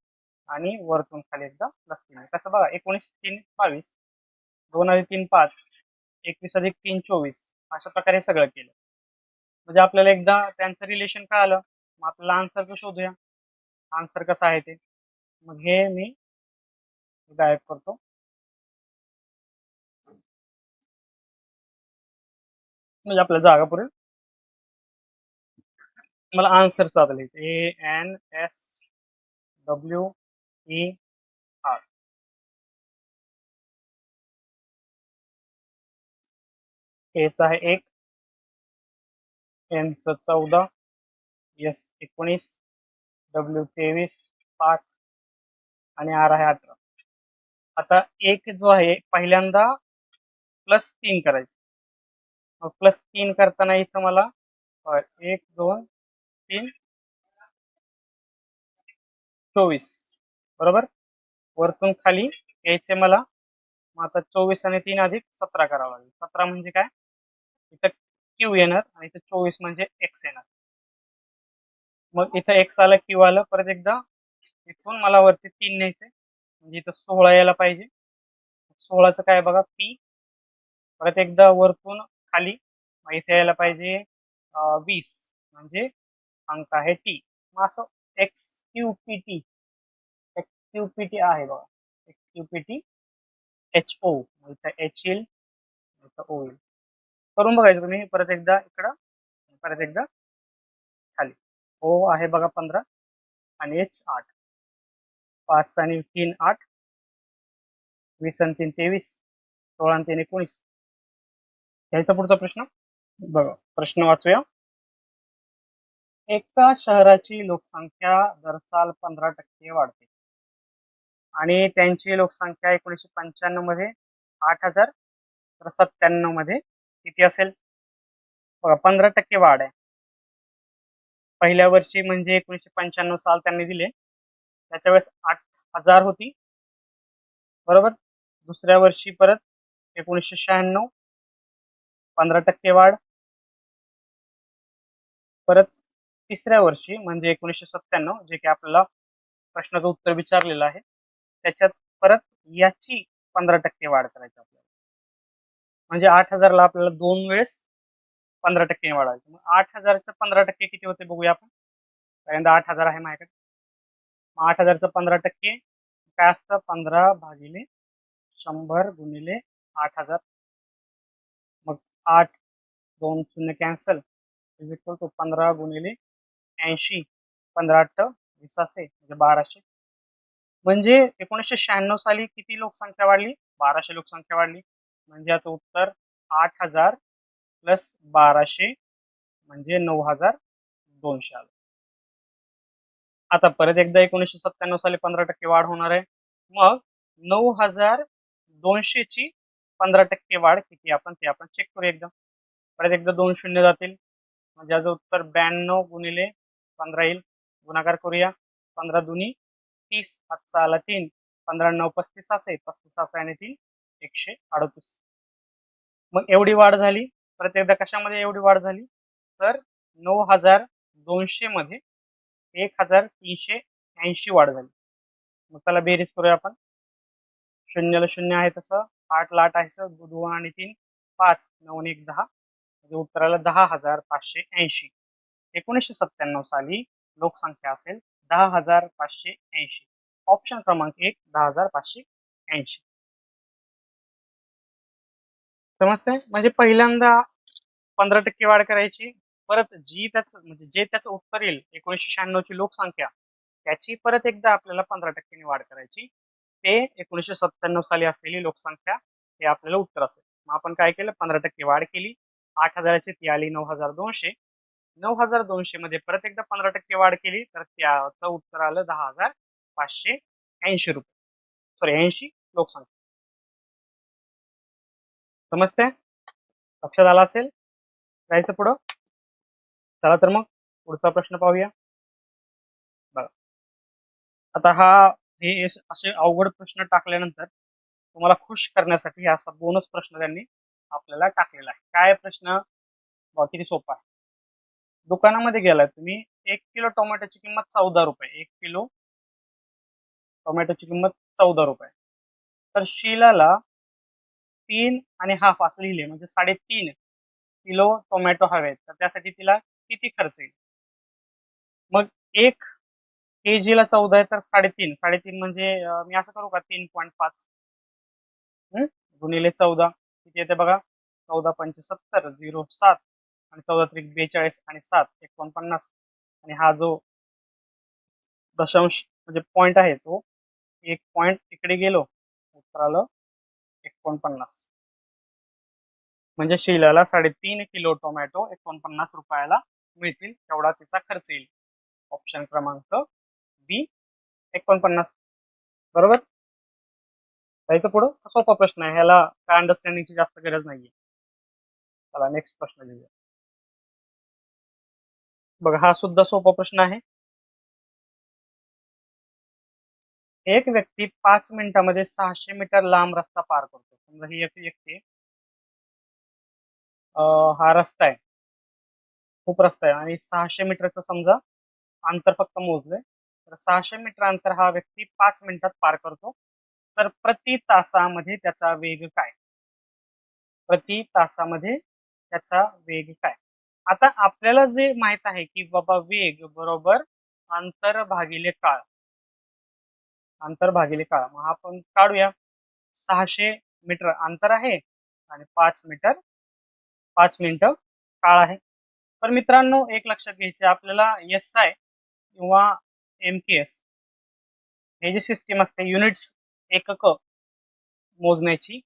A: आणि वरतून खाली एकदा प्लस 3 नी. कसं बघा 19 3 22, 2 अधिक 3 5, 21 अधिक 3 24. अशा प्रकारे सगळं केलं. म्हणजे आपल्याला एकदा त्यांचं रिलेशन काय आलं. मग आपल्याला आन्सर शोधूया. आन्सर कसं आहे ते. मग हे मी गायब करतो. म्हणजे आपल्याला जागा पुरेल. मला आन्सरचं आता लिहायचं. ANSWER. एच आहे 1, एनचं 14, एस 19, डब्ल्यू 23, 5 आणि आर आहे 18. आता एक जो आहे पहिल्यांदा +3 करायचं. मग +3 करताना इथं मला 1 2 3 24 बरोबर. वरतून खाली यायचे मला. मग आता 24 आणि 3 अधिक 17 करावं लागेल. 17 म्हणजे काय, इथं क्यू येणार आणि इथं 24 म्हणजे एक्स येणार. मग इथं एक्स आलं, क्यू आलं. परत एकदा इथून मला वरती 3 न्यायचे, म्हणजे इथं 16 यायला पाहिजे. 16चं काय बघा, पी. परत एकदा वरतून खाली, मग इथे यायला पाहिजे 20, म्हणजे अंक आहे टी. मग असं X Q P T, X Q P T आहे बघा. X Q P T H O, इथं एच येईल, इथं ओ येईल. करून बघायचं तुम्ही परत एकदा इकडं, परत एकदा खाली. ओ आहे बघा 15 आणि एच 8. 5 आणि 3 8, 20 आणि 3 23, 16 आणि 3 19. यायचा पुढचा प्रश्न बघा. प्रश्न वाचूया. एका शहराची लोकसंख्या दर साल 15% वाढते आणि त्यांची लोकसंख्या 1995 मध्ये 8,000, तर 97 मध्ये किती असेल बघा. 15% वाढ आहे. पहिल्या वर्षी म्हणजे 1995 साल त्यांनी दिले, त्याच्या वेळेस 8,000 होती बरोबर. दुसऱ्या वर्षी परत 1996, 15% वाढ. परत तिसऱ्या वर्षी म्हणजे 1997, जे की आपल्याला प्रश्नाचं उत्तर विचारलेलं आहे, त्याच्यात परत याची 15% वाढ करायची आपल्याला. म्हणजे 8,000ला आपल्याला 2 वेळेस 15% वाढवायचं. मग 8,000चं 15% किती होते बघूया आपण. पहिल्यांदा 8,000 आहे माझ्याकडे. मग 8,000चं 15% काय असतं, 15/100 गुणिले 8,000. मग 8 2 0 कॅन्सल, इज इक्वल टू 15 गुणिले 80, 15 8 20 असे, म्हणजे 1200. म्हणजे 1996 साली किती लोकसंख्या वाढली, 1200 लोकसंख्या वाढली. म्हणजे याचं उत्तर 8,000 प्लस 1200 म्हणजे 9,200 आलं. आता परत एकदा 1997 साली 15% वाढ होणार आहे. मग 9,200 ची 15% वाढ किती, आपण ते आपण चेक करूया एकदा. परत एकदा 2 शून्य जातील, म्हणजे याचं उत्तर 92 गुणिले 15 येईल. गुणाकार करूया. 15 दुनी 30, 5 आला 3, 15 9 35 असे, 35 असे आणि 3 138. मग एवढी वाढ झाली. परत एकदा कशामध्ये एवढी वाढ झाली, तर 9,200 मध्ये 1,380 वाढ झाली. मग त्याला बेरीज करूया आपण. शून्याला शून्य आहे तसं, 8ला 8 आहे तसं, 2 आणि 3 5, 9 आणि 1 10, म्हणजे उत्तराला 10,580. 1997 साली लोकसंख्या असेल 10,580. ऑप्शन क्रमांक 1 10,580. समजतंय. म्हणजे पहिल्यांदा 15% वाढ करायची. परत जी त्याच म्हणजे जे त्याचं उत्तर येईल 1996 ची लोकसंख्या, त्याची परत एकदा आपल्याला 15% वाढ करायची. ते 1997 साली असलेली लोकसंख्या हे आपल्याला उत्तर असेल. मग आपण काय केलं, 15% वाढ केली. 8,000ची ती आली 9,200. 9,200 मध्ये परत एकदा 15% वाढ केली, तर त्याचं उत्तर आलं 10,580 रुपये. सॉरी 80 लोकसंख्या. समजते, लक्षात आला असेल. जायचं पुढं. चला तर मग पुढचा प्रश्न पाहूया. बघा. आता हे असे अवघड प्रश्न टाकल्यानंतर तुम्हाला खुश करण्यासाठी असा बोनस प्रश्न त्यांनी आपल्याला टाकलेला आहे. काय प्रश्न, किती सोपा आहे. दुकानामध्ये गेलाय तुम्ही, 1 किलो टोमॅटोची किंमत 14 रुपये. 1 किलो टोमॅटोची किंमत 14 रुपये. तर शीलाला 3 आणि हाफ असं लिहिले, म्हणजे 3.5 किलो टोमॅटो हवेत. तर त्यासाठी तिला किती खर्च येईल. मग 1 kg ला 14 आहे, तर 3.5 3.5 म्हणजे मी असं करू का, 3.5 गुणिले 14 किती येते बघा. 14 पंचे 70, 0 7 आणि 14 त्रिक 42 आणि 7 49. आणि हा जो दशांश म्हणजे पॉइंट आहे, तो एक पॉइंट इकडे गेलो, उत्तर आलं 49. म्हणजे शीलाला 3.5 किलो टोमॅटो 49 रुपयाला मिळतील, तेवढा तिचा खर्च येईल. ऑप्शन क्रमांक बी 49. बरोबर. जायचं पुढं. सोपा प्रश्न आहे, ह्याला काय अंडरस्टँडिंगची जास्त गरज नाहीये. चला नेक्स्ट प्रश्न घेऊया. बघा हा सुद्धा सोपा प्रश्न आहे. एक व्यक्ती 5 मिनिटांमध्ये 600 मीटर लांब रस्ता पार करतो. समजा ही एक व्यक्ती हा रस्ता आहे, खूप रस्ता आहे आणि 600 मीटरचं समजा अंतर फक्त मोजलंय. तर 600 मीटर अंतर हा व्यक्ती 5 मिनिटात पार करतो. तर प्रति तासामध्ये त्याचा वेग काय? प्रति तासामध्ये त्याचा वेग काय? आता आपल्याला जे माहित आहे की बाबा वेग बरोबर अंतर भागिले काळ. अंतर भागिले काळ, मग आपण काढूया. 600 मीटर अंतर आहे आणि 5 मिनिटं काळ आहे. तर मित्रांनो एक लक्षात घ्यायचे, आपल्याला SI किंवा MKS हे जे सिस्टीम असते, युनिट्स एकक मोजण्याची,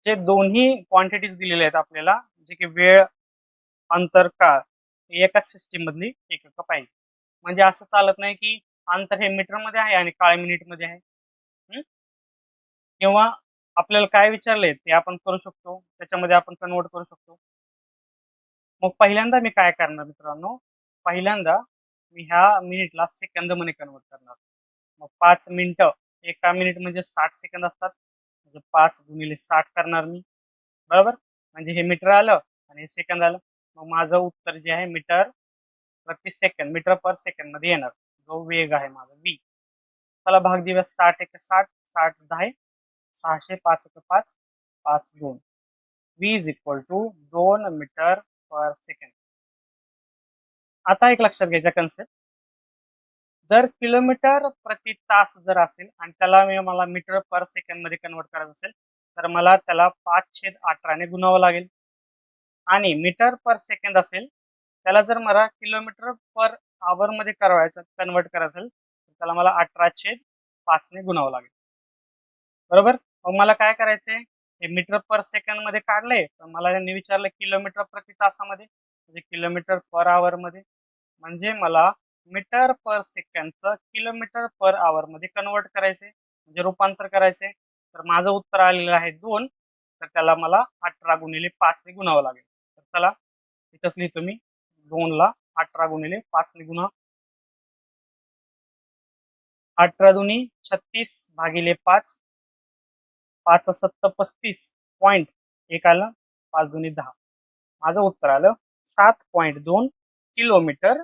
A: जे दोन्ही क्वांटिटीज दिलेले आहेत आपल्याला, जे की वेळ अंतर काळ, एकाच सिस्टीम मधली एकक पाहिजे. म्हणजे असं चालत नाही की अंतर हे मीटर मध्ये आहे आणि काळ मिनिट मध्ये आहे. किंवा आपल्याला काय विचारलंय ते आपण करू शकतो, त्याच्यामध्ये आपण कन्वर्ट करू शकतो. मग पहिल्यांदा मी काय करणार मित्रांनो, पहिल्यांदा मी ह्या मिनिटला सेकंद मध्ये कन्वर्ट करणार. मग 5 मिनिटं, एका मिनिट म्हणजे 60 सेकंद असतात, म्हणजे 5 गुणिले 60 करणार मी. बरोबर. म्हणजे हे मीटर आलं आणि हे सेकंद आलं. मग माझं उत्तर जे आहे मीटर प्रति सेकंद, मीटर पर सेकंद मध्ये येणार, जो वेग आहे माझा v. चला भाग देऊया. 60 एक 60, 60 10, 600, 5 एक 5, 5 2. v is equal to 2 metre per second. आता एक लक्षात घ्यायचा कन्सेप्ट, जर किलोमीटर प्रति तास जर असेल आणि त्याला मला मीटर पर सेकंड मध्ये कन्वर्ट करायचं असेल, तर मला त्याला 5/18 ने गुणावं लागेल. आणि मीटर पर सेकंड असेल, त्याला जर मला किलोमीटर पर आवर मध्ये कन्वर्ट करायचं असेल, तर त्याला मला 18/5 ने गुणावं लागेल. बरोबर. मग मला काय करायचंय, हे मीटर पर सेकंड मध्ये काढले, तर मला त्यांनी विचारलं किलोमीटर प्रति तासामध्ये, म्हणजे किलोमीटर पर आवर मध्ये. म्हणजे मला मीटर पर सेकंडचं किलोमीटर पर आवर मध्ये कन्वर्ट करायचे, म्हणजे रूपांतर करायचे. तर माझं उत्तर आलेलं आहे 2. तर त्याला मला 18 गुणिले 5 ने गुणावं लागेल. तर चला इथंच लिहितो मी, 2 ला 18 गुणिले 5 ने गुणा. 18 दुनी 36 भागिले 5, 5 7 35.1 आलं, 5 दुनी 10. माझं उत्तर आलं 7.2 किलोमीटर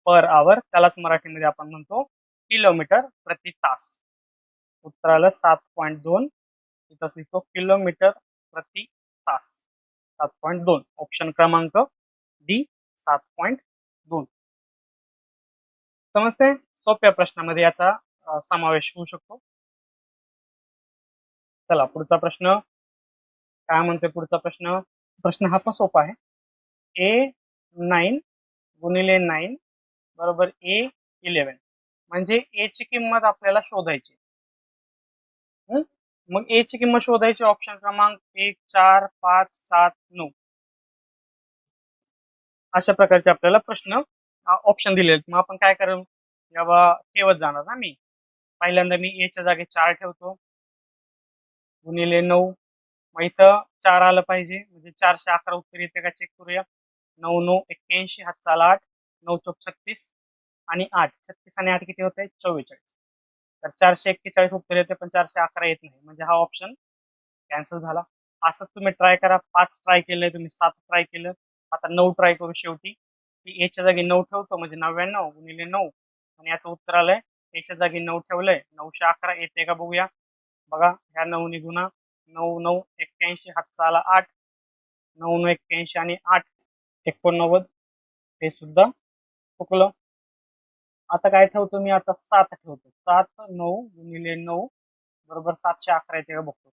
A: पर आवर. त्यालाच मराठीमध्ये आपण म्हणतो किलोमीटर प्रति तास. उत्तर आलं 7.2. इथंच लिहितो किलोमीटर प्रति तास, 7.2. ऑप्शन क्रमांक डी 7.2. समजते. सोप्या प्रश्नामध्ये याचा समावेश होऊ शकतो. चला पुढचा प्रश्न काय म्हणतोय. पुढचा प्रश्न हा पण सोपा आहे. A9 गुणिले 9 बरोबर A11. म्हणजे A ची किंमत आपल्याला शोधायची. मग A ची किंमत शोधायची. ऑप्शन क्रमांक 1 4 5 7 9 अशा प्रकारचे आपल्याला प्रश्न ऑप्शन दिले. मग आपण काय करू, जेव्हा ठेवत जाणार ना, मी पहिल्यांदा मी A च्या जागी 4 ठेवतो गुणिले 9. मग इथं 4 आलं पाहिजे, म्हणजे 411 उत्तर येते का चेक करूया. 9 9 81, हात चाला 8, 9 चौक 36 आणि 8, 36 आणि 8 किती होते 44. तर 441 उत्तर येते, पण 411 येत नाही, म्हणजे हा ऑप्शन कॅन्सल झाला. असंच तुम्ही ट्राय करा. 5 ट्राय केलंय तुम्ही, 7 ट्राय केलं, आता 9 ट्राय करू. शेवटी मी एच्या जागी 9 ठेवतो, म्हणजे 99 गुणिले 9 आणि याचं उत्तर आलंय. एच्या जागी 9 ठेवलंय, 911 येते का बघूया. बघा ह्या 9 ने गुणा, 9 9 81, हातचा आला 8, 9 9 81 आणि 8 89, हे सुद्धा चुकलं. आता काय ठेवतो मी, आता 7 ठेवतो. 7 9 गुणिले 9 बरोबर 711 येते का बघतो.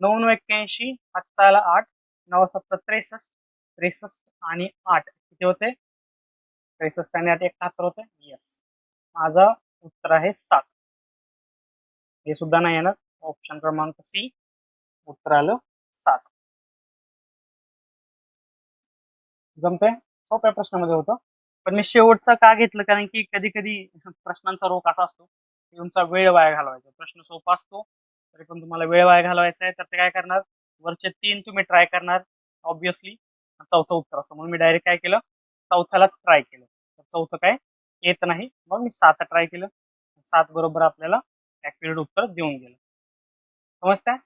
A: 9 9 81, हातचा आला 8, 9 7 63, 63 आणि 8 किती होते 63 आणि 8 71 होते. यस, माझा उत्तर आहे 7. हे सुद्धा नाही येणार. ऑप्शन क्रमांक सी उत्तर आलं 7. जमतंय? सोप्या प्रश्नामध्ये होतं. पण मी शेवटचा का घेतलं कारण की कधी कधी प्रश्नांचा रोख असा असतो की तुमचा वेळ वाया घालवायचा. प्रश्न सोपा असतो तरी पण तुम्हाला वेळ वाया घालवायचा आहे तर ते काय करणार, वरचे 3 तुम्ही ट्राय करणार ऑब्विसली, चौथं उत्तर असतं. म्हणून मी डायरेक्ट काय केलं, चौथ्यालाच ट्राय केलं. तर चौथं काय येत नाही, मग मी 7 ट्राय केलं. 7 बरोबर आपल्याला ऍक्युरेट उत्तर देऊन गेलं. समजतंय?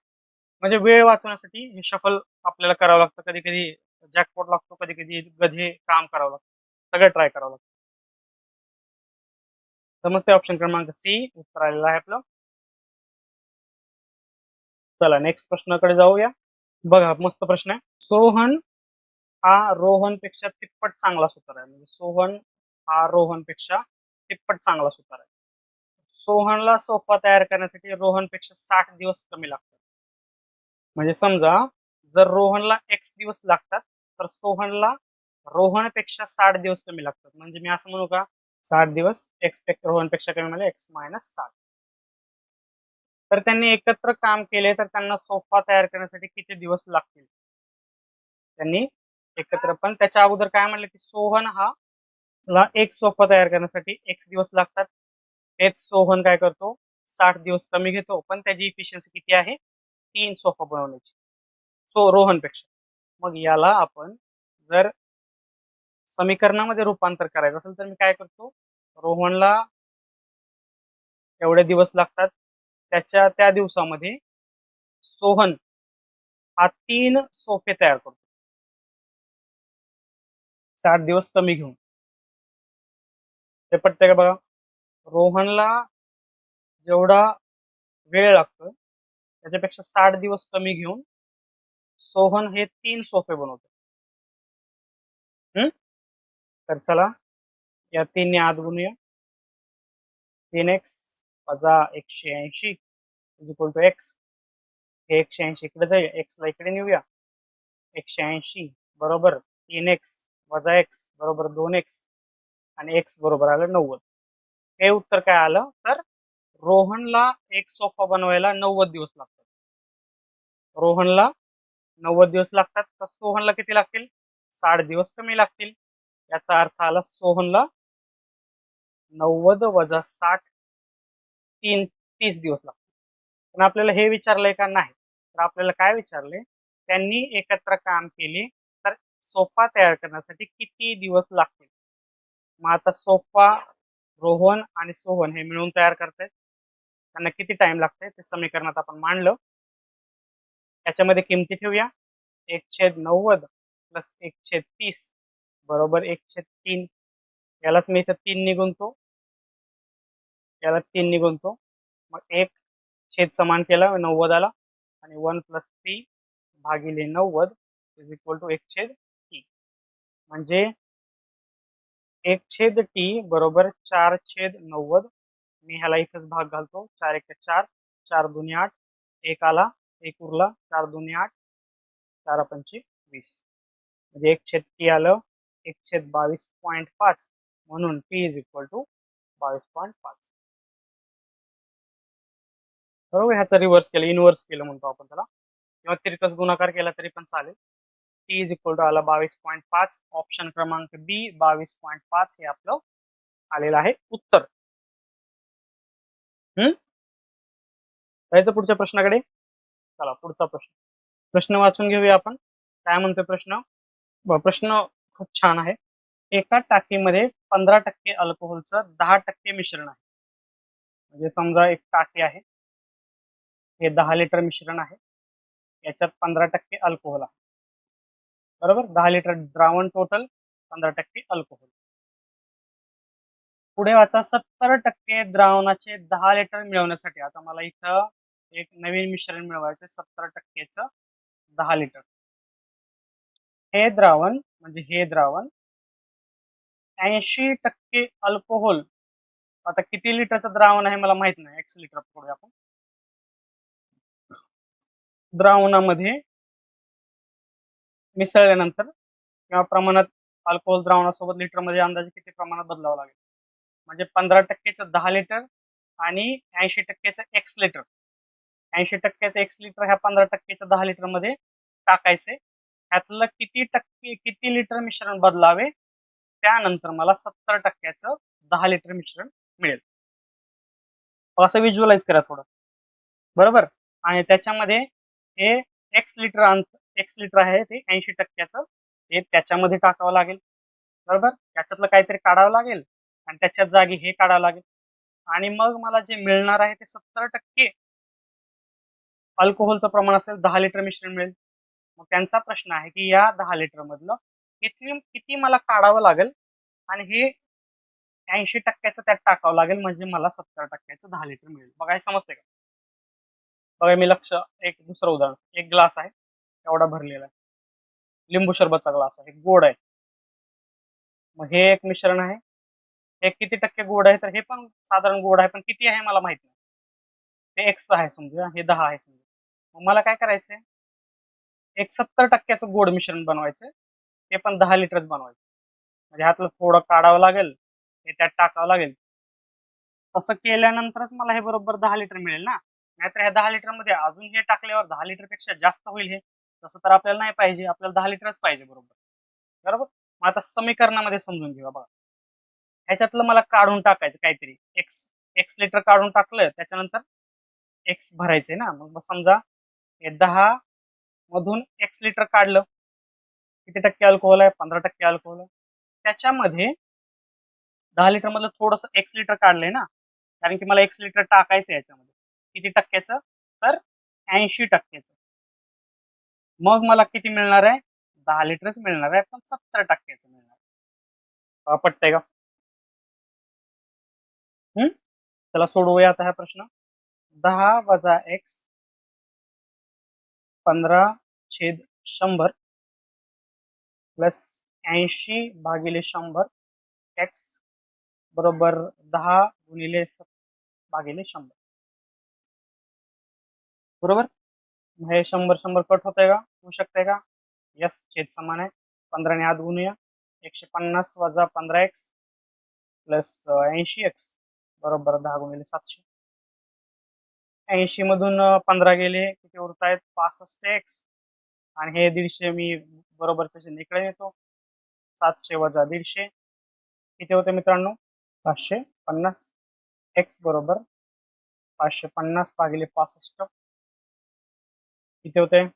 A: म्हणजे वेळ वाचवण्यासाठी हे शफल आपल्याला करावं लागतं. कधी कधी जॅकपॉट लागतो, कधी कधी गधे काम करावं लागतं, सगळं ट्राय करावं लागतं. तर मग ते ऑप्शन क्रमांक सी उत्तर आलेलं आहे आपलं. चला नेक्स्ट प्रश्नाकडे जाऊया. बघा मस्त प्रश्न आहे. सोहन हा रोहन पेक्षा तिप्पट चांगला सुतार आहे. म्हणजे सोहन हा रोहन पेक्षा तिप्पट चांगला सुतार आहे. सोहनला सोफा तयार करण्यासाठी रोहन पेक्षा 60 दिवस कमी लागतात. म्हणजे समजा जर रोहनला एक्स दिवस लागतात तर सोहनला रोहनपेक्षा 60 दिवस कमी लागतात. म्हणजे मी असं म्हणू का, 60 दिवस एक्स रोहनपेक्षा कमी म्हणजे एक्स मायनस 60. तर त्यांनी एकत्र काम केले तर त्यांना सोफा तयार करण्यासाठी किती दिवस लागतील? त्यांनी एकत्र, पण त्याच्या अगोदर काय म्हणलं की सोहन हा एक सोफा तयार करण्यासाठी एक्स दिवस लागतात. तेच सोहन काय करतो, 60 दिवस कमी घेतो, पण त्याची इफिशियन्सी किती आहे, 3 सोफा बनवण्याची रोहनपेक्षा. मग याला आपण जर समीकरणामध्ये रूपांतर करायचं असेल तर मी काय करतो, रोहनला एवढे दिवस लागतात, त्या दिवसामध्ये सोहन हा 3 सोफे तयार करतो 60 दिवस कमी घेऊन. ते पटतंय का बघा. रोहनला जेवढा वेळ लागतो त्याच्यापेक्षा 60 दिवस कमी घेऊन सोहन हे 3 सोफे बनवतो. तर चला या 3 ने आत गुणूया. 3x वजा 180 इज इक्वल टू एक्स. हे 180 इकडे जाईल, एक्स ला इकडे नेऊया. 180 बरोबर 3x वजा x बरोबर 2x आणि x बरोबर आलं 90. हे उत्तर काय आलं, तर रोहनला एक सोफा बनवायला 90 दिवस लागतात. रोहनला 90 दिवस लागतात, तर सोहनला किती लागतील, 60 दिवस कमी लागतील. याचा अर्थ आला सोहनला 90 वजा 60 30 दिवस लागतील. पण आपल्याला हे विचारलंय का, नाही. तर आपल्याला काय विचारले, त्यांनी एकत्र काम केले तर सोफा तयार करण्यासाठी किती दिवस लागतील. मग आता सोफा रोहन आणि सोहन हे मिळून तयार करतायत, त्यांना किती टाइम लागतंय ते समीकरणात आपण मांडलं. याच्यामध्ये किमती ठेवूया. 1/90 प्लस 1/30 बरोबर 1/3. यालाच मी इथं 3 ने गुणतो, याला 3 ने गुणतो. मग 1 छेद समान केला 90 आला आणि 1 + 3 भागिले 90 इज इक्वल टू 1/t. म्हणजे 1/t बरोबर 4/90. मी ह्याला इथंच भाग घालतो. 4 1 4, 4 2 8, 1 आला, 1 उरला, 4 2 8, 4 पंचे 20. म्हणजे 1/t आलं 1/22.5. म्हणून t इज इक्वल टू 22.5. बरोबर. ह्याचा रिव्हर्स केलं, इनव्हर्स केलं म्हणतो आपण त्याला, किंवा तिरकस गुणाकार केला तरी पण चालेल. t इज इक्वल टू आला 22.5. ऑप्शन क्रमांक बी 22.5 हे आपलं आलेलं आहे उत्तर. जायचं पुढच्या प्रश्नाकडे. चला पुढचा प्रश्न, प्रश्न वाचून घेऊया आपण. काय म्हणतोय प्रश्न. प्रश्न खूप छान आहे. एका टाकीमध्ये 15% अल्कोहोलचं 10% मिश्रण आहे. म्हणजे समजा एक टाकी आहे, हे 10 लिटर मिश्रण आहे, याच्यात 15% अल्कोहोल आहे. बरोबर, 10 लिटर द्रावण टोटल, 15% अल्कोहोल. पुढे वाचा, 70% द्रावणाचे 10 लिटर मिळवण्यासाठी. आता मला इथं एक नवीन मिश्रण मिळवायचं 70%चं 10 लिटर. हे द्रावण म्हणजे हे द्रावण 80% अल्कोहोल. आता किती लिटरचं द्रावण आहे मला माहित नाही, एक्स लिटर पुढे आपण द्रावणामध्ये मिसळल्यानंतर किंवा प्रमाणात अल्कोहोल द्रावणासोबत लिटरमध्ये अंदाजे किती प्रमाणात बदलावं लागेल. म्हणजे 15%चं 10 लिटर आणि 80%चं एक्स लिटर. 80%चं एक्स लिटर ह्या 15%च्या 10 लिटर मध्ये टाकायचे, त्यातलं किती टक्के किती लिटर मिश्रण बदलावे, त्यानंतर मला 70% 10 लिटर मिश्रण मिळेल. असं व्हिज्युअलाइज करा थोडं, बरोबर. आणि त्याच्यामध्ये हे एक्स लिटर आहे ते 80% हे त्याच्यामध्ये टाकावं लागेल, बरोबर. त्याच्यातलं काहीतरी काढावं लागेल आणि त्याच्या जागी हे काढावं लागेल आणि मग मला जे मिळणार आहे ते 70% अल्कोहोलचं प्रमाण असेल, 10 लिटर मिश्रण मिळेल. मग त्यांचा प्रश्न आहे की या 10 लिटर मधलं किती किती मला काढावं लागेल आणि हे 80% त्यात टाकावं लागेल म्हणजे मला 70% 10 लिटर मिळेल. बघा हे समजते का? बघा मी एक दुसरं उदाहरण, एक ग्लास आहे एवढा भरलेला आहे, लिंबू सरबतचा ग्लास आहे, गोड आहे. मग हे एक मिश्रण आहे, हे किती टक्के गोड आहे, तर हे पण साधारण गोड आहे, पण किती आहे मला माहित नाही. ते एक्स आहे समजा, हे 10 आहे समजा. मग मला काय करायचंय, एक 70% गोड मिश्रण बनवायचं, ते पण 10 लिटरच बनवायचं. म्हणजे ह्यातलं थोडं काढावं लागेल, हे त्यात टाकावं लागेल. तसं केल्यानंतरच मला हे बरोबर 10 लिटर मिळेल ना. नाहीतर ह्या 10 लिटर मध्ये अजून हे टाकल्यावर 10 लिटर पेक्षा जास्त होईल. हे तसं तर आपल्याला नाही पाहिजे, आपल्याला 10 लिटरच पाहिजे, बरोबर. बरोबर. मग आता समीकरणामध्ये समजून घेऊया. बघा ह्याच्यातलं मला काढून टाकायचं काहीतरी, एक्स एक्स लिटर काढून टाकलं, त्याच्यानंतर एक्स भरायचंय ना. मग समजा हे 10 मधून एक्स लिटर काढलं, किती टक्के अल्कोहोल आहे, 15% अल्कोहोल आहे. त्याच्यामध्ये 10 लिटर मधलं थोडस एक्स लिटर काढलंय ना, कारण की मला एक्स लिटर टाकायचं याच्यामध्ये. किती टक्क्याचं, तर 80%. मग मला किती मिळणार आहे, 10 लिटरच मिळणार आहे, पण 70% मिळणार आहे. पटतंय का? चला सोडवूया आता हा प्रश्न. 10 वजा एक्स 15/100 प्लस 80 भागिले 100 एक्स बरोबर 10 गुणिले भागिले 100, बरोबर. हे 100 कट होतंय का, होऊ शकतंय का? यस, छेद समान आहे. 15 ने आत गुणूया, 150 वजा 15x प्लस 80x बरोबर 10 गुणिले 700. 80 मधून 15 गेले, किती उरत आहेत, 65x. आणि हे 150 मी बरोबर त्याच्या इकडे येतो, 700 वजा 150 किती होते मित्रांनो, 550. x बरोबर 550 भागिले 65 किती होते,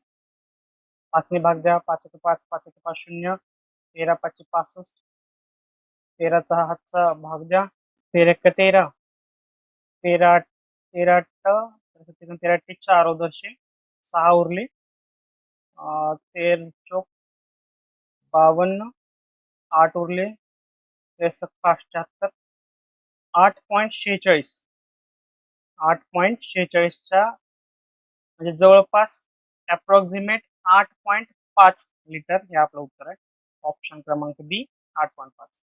A: 5 ने भाग द्या, 5 1 5, 5 1 5 0, 13 5 65, 13चा हातचा भाग द्या, 13 1 13, 13 13 13 4 उदरशे 6 उरले, 13 चौक 52, 8 उरले, 73 8.46, 8.46च्या म्हणजे जवळपास अप्रॉक्सिमेट 8.5 लिटर हे आपलं उत्तर आहे. ऑप्शन क्रमांक बी 8.5.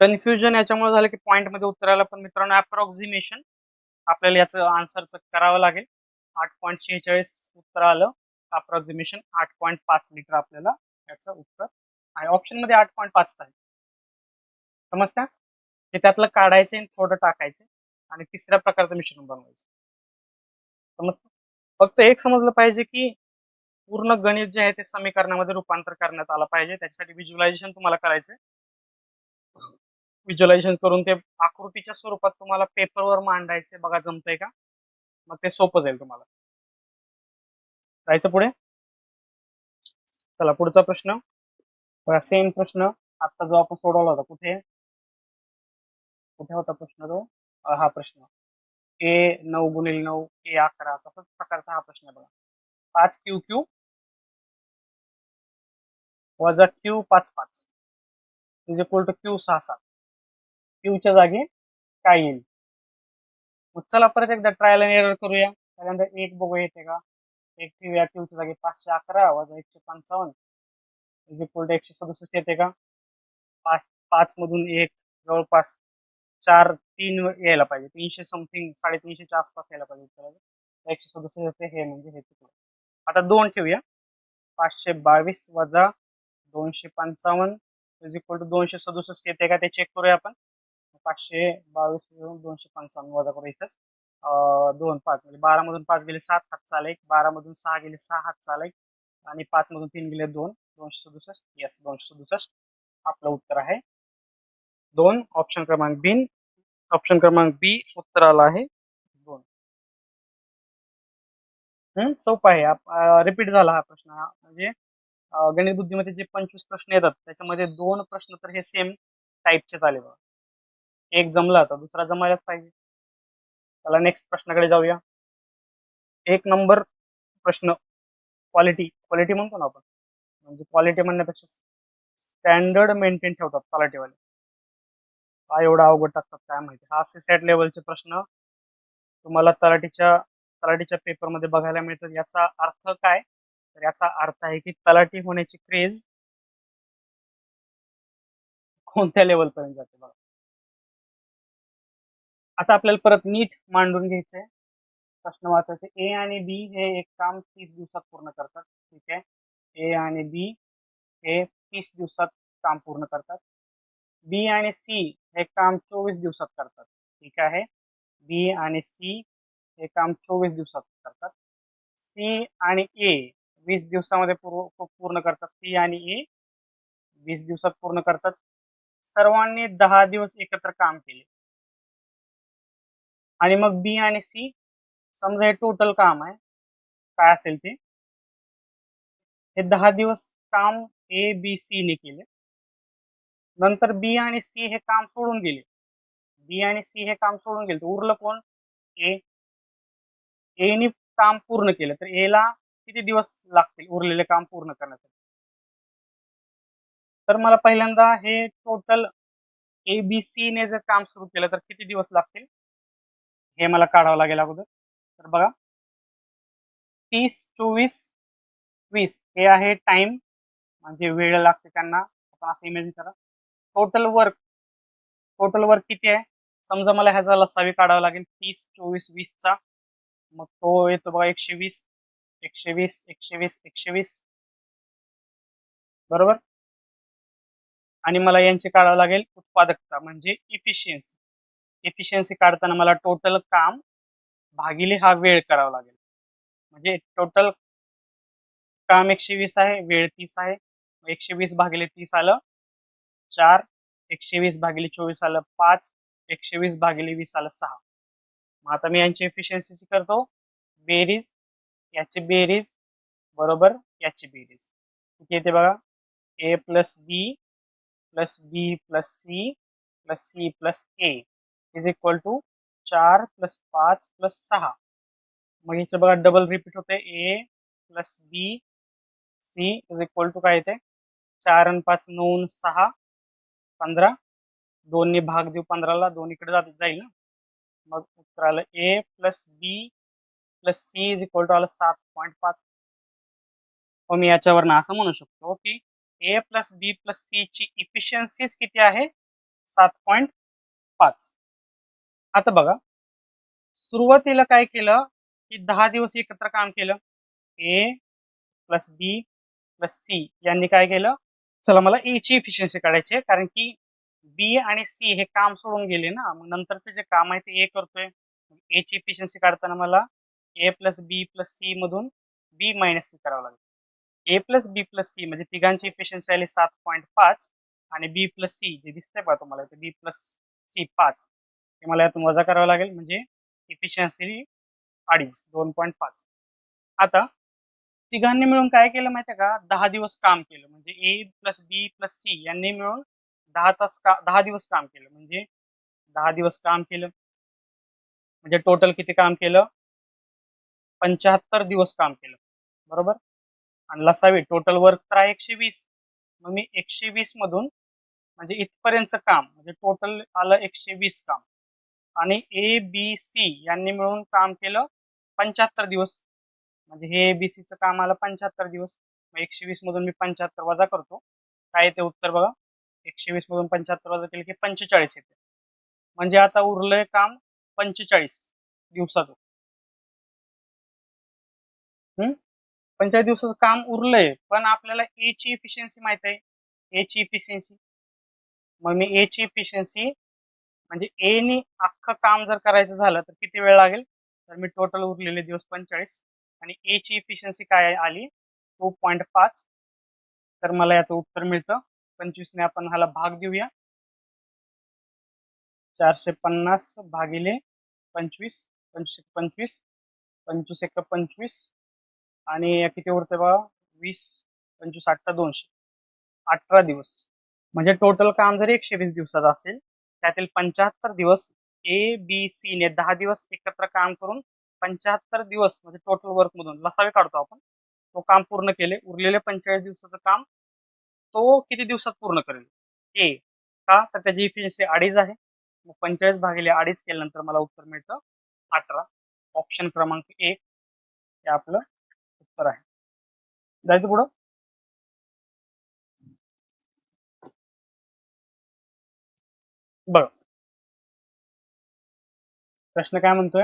A: कन्फ्युजन याच्यामुळे झालं की पॉइंट मध्ये उत्तराला, पण मित्रांनो अप्रॉक्सिमेशन आपल्याला याचं आन्सरचं करावं लागेल. 8.46 उत्तर आलं, अप्रॉक्सिमेशन 8.5 लिटर आपल्याला याचं उत्तर आहे. ऑप्शन मध्ये 8.5 आहे. समजता, ते त्यातलं काढायचं, थोडं टाकायचं आणि तिसऱ्या प्रकारचं मिश्रण बनवायचं. समजतं. फक्त एक समजलं पाहिजे की पूर्ण गणित जे आहे ते समीकरणामध्ये रूपांतर करण्यात आलं पाहिजे. त्याच्यासाठी व्हिज्युअलायझेशन तुम्हाला करायचंय. व्हिज्युअलायझेशन करून ते आकृतीच्या स्वरूपात तुम्हाला पेपरवर मांडायचे. बघा जमतंय का, मग ते सोपं जाईल तुम्हाला. जायचं पुढे. चला पुढचा प्रश्न बघा, सेम प्रश्न आता जो आपण सोडवला होता, कुठे कुठे होता प्रश्न तो, हा प्रश्न ए 9 गुणिले 9 ए 11 तसाच प्रकारचा हा प्रश्न बघा. 5 क्यू क्यू वजा क्यू 5 5 म्हणजे इक्वल टू क्यू 6 7. क्यूच्या जागी काय येईल. मग चला परत एकदा ट्रायल अँड एरर करूया. पहिल्यांदा एक बघू येते का, एक ठेवूया, क्यूच्या जागी 511 वजा 155 म्हणजे इक्वल टू 167 येते का. 5 मधून एक जवळपास 4 3 यायला पाहिजे, 300 समथिंग 350च्या आसपास यायला पाहिजे. 167 येते, हे म्हणजे हे चुकलं. आता 2 ठेवूया, 522 वजा 255 इज इक्वल टू 267 येते का ते चेक करूया आपण. 522 255 वजा करू इथंच. 2 5 म्हणजे 12 मधून 5 गेले 7, हातचा आला 1, 12 मधून 6 गेले 6, हातचा आला 1 आणि 5 मधून 3 गेले 2, 267. येस, 267 आपलं उत्तर आहे 2. ऑप्शन क्रमांक बी. ऑप्शन क्रमांक बी उत्तर आलं आहे 2. सोपं आहे. रिपीट झाला हा प्रश्न. म्हणजे गणित बुद्धीमध्ये जे 25 प्रश्न येतात त्याच्यामध्ये 2 प्रश्न तर हे सेम टाईपचेच आले बघा. एक जमला तर दुसरा जमायलाच पाहिजे. चला नेक्स्ट प्रश्नाकडे जाऊया. 1 नंबर प्रश्न. क्वालिटी म्हणतो ना आपण, म्हणजे क्वालिटी म्हणण्यापेक्षा स्टँडर्ड मेंटेन ठेवतात तलाठीवाले. हा एवढा अवघड टाकतात काय माहिती. हा सीसॅट लेवलचे प्रश्न तुम्हाला तलाठीच्या पेपरमध्ये बघायला मिळतात. याचा अर्थ काय? तर याचा अर्थ आहे की तलाठी होण्याची क्रेज कोणत्या लेवल पर्यंत जाते बघा. आता आपल्याला परत नीट मांडून घ्यायचंय. प्रश्न वाचायचे. ए आणि बी हे एक काम 30 दिवसात पूर्ण करतात. ठीक आहे. ए आणि बी हे 30 दिवसात काम पूर्ण करतात. बी आणि सी हे काम 24 दिवसात करतात. ठीक आहे. बी आणि सी हे काम 24 दिवसात करतात. सी आणि ए 20 दिवसामध्ये पूर्ण करतात. सी आणि ए 20 दिवसात पूर्ण करतात. सर्वांनी 10 दिवस एकत्र काम केले आणि मग बी आणि सी, समजा हे टोटल काम आहे काय असेल ते, हे 10 दिवस काम ए बी सी ने केले. नंतर बी आणि सी हे काम सोडून गेले. बी आणि सी हे काम सोडून गेले, उरलं कोण? ए. ने काम पूर्ण केलं तर ए ला किती दिवस लागतील उरलेले काम पूर्ण करण्यासाठी? तर मला पहिल्यांदा हे टोटल ए बी सी ने जर काम सुरू केलं तर किती दिवस लागतील हे मला काढावं लागेल अगोदर. तर बघा 30 24 20 हे आहे टाइम, म्हणजे वेळ लागते त्यांना. आपण असं इमेजिन करा. टोटल वर्क किती आहे? समजा मला ह्याचा लसावी काढावा लागेल 30 24 20 चा. मग तो येतो बघा 120 120 120 120 बरोबर. आणि मला यांची काढावं लागेल उत्पादकता म्हणजे इफिशियन्सी. इफिशियन्सी काढताना मला टोटल काम भागिले हा वेळ करावा लागेल. म्हणजे टोटल काम 120 आहे, वेळ 30 आहे. 120 भागिले 30 आलं 4, 120 भागिले 24 आलं 5, 120 भागिले 20 आलं 6. मग आता मी यांची एफिशियन्सी करतो बेरीज. याची बेरीज बरोबर याची बेरीज किती येते बघा. A plus B plus B plus C plus C plus A is equal to 4 plus 5 plus 6. मग इथे बघा डबल रिपीट होते. A plus B C is equal to काय येते 4 आणि 5 9 6 15. 2 ने भाग देऊ 15 ला, 2 इकडे जाईल ना. मग उत्तर आलं A plus B plus C is equal to आलं 7.5. मग मी याच्यावरनं असं म्हणू शकतो की A plus B plus C ची इफिशियन्सीज किती आहे 7.5. आता बघा सुरुवातीला काय केलं की 10 दिवस एकत्र काम केलं. ए प्लस बी प्लस सी यांनी काय केलं, चला मला ए ची इफिशियन्सी काढायची आहे कारण की बी आणि सी हे काम सोडून गेले ना. मग नंतरचे जे काम आहे ते ए करतोय. ए ची इफिशियन्सी काढताना मला ए प्लस बी प्लस सी मधून बी मायनस सी करावं लागेल. ए प्लस बी प्लस सी म्हणजे तिघांची इफिशियन्सी आली 7.5 आणि बी प्लस सी जे दिसतंय बघा तुम्हाला बी प्लस सी 5 हे मला यातून वजा करावं लागेल. म्हणजे इफिशियन्सी 2.5. आता तिघांनी मिळून काय केलं माहितीये का 10 दिवस काम केलं. म्हणजे ए प्लस बी प्लस सी यांनी मिळून 10 दिवस काम केलं. म्हणजे 10 दिवस काम केलं म्हणजे टोटल किती काम केलं 75 दिवस काम केलं बरोबर. आणि लसावी टोटल वर्क तर आहे 120. मग मी 120 मधून म्हणजे इथपर्यंतचं काम म्हणजे टोटल आलं 120 काम. आणि ए बी सी यांनी मिळून काम केलं 75 दिवस. म्हणजे हे एबीसीचं काम आलं 75 दिवस. मग 120 मधून मी 75 वजा करतो. काय येते उत्तर बघा. 120 मधून 75 वजा केले की 45 येते. म्हणजे आता उरलंय काम 45 दिवसातून. 45 दिवसाचं काम उरलंय पण आपल्याला ए ची इफिशियन्सी माहित आहे. ए ची इफिशियन्सी मग मी ए ची इफिशियन्सी म्हणजे ए नी अख्खं काम जर करायचं झालं तर किती वेळ लागेल, तर मी टोटल उरलेले दिवस 45 आणि ए ची इफिशियन्सी काय आली 2.5, तर मला याचं उत्तर मिळतं 25 ने आपण ह्याला भाग देऊया, 450 भागिले 25, 25 25, 25 एक 25 आणि किती उरते बघा 20, 25 8 200, 18 दिवस. म्हणजे टोटल काम जर 120 दिवसाचं असेल त्यातील 75 दिवस ए बी सी ने 10 दिवस एकत्र काम करून 75 दिवस म्हणजे टोटल वर्क मधून लसावे काढतो आपण, तो काम पूर्ण केले. उरलेले 45 दिवसाचं काम तो किती दिवसात पूर्ण करेल ए, का तर त्याची इफिशियन्सी 2.5 आहे. मग 45 भागिले 2.5 केल्यानंतर मला उत्तर मिळतं 18. ऑप्शन क्रमांक 1 हे आपलं उत्तर आहे. जायचं पुढं. बघ प्रश्न काय म्हणतोय,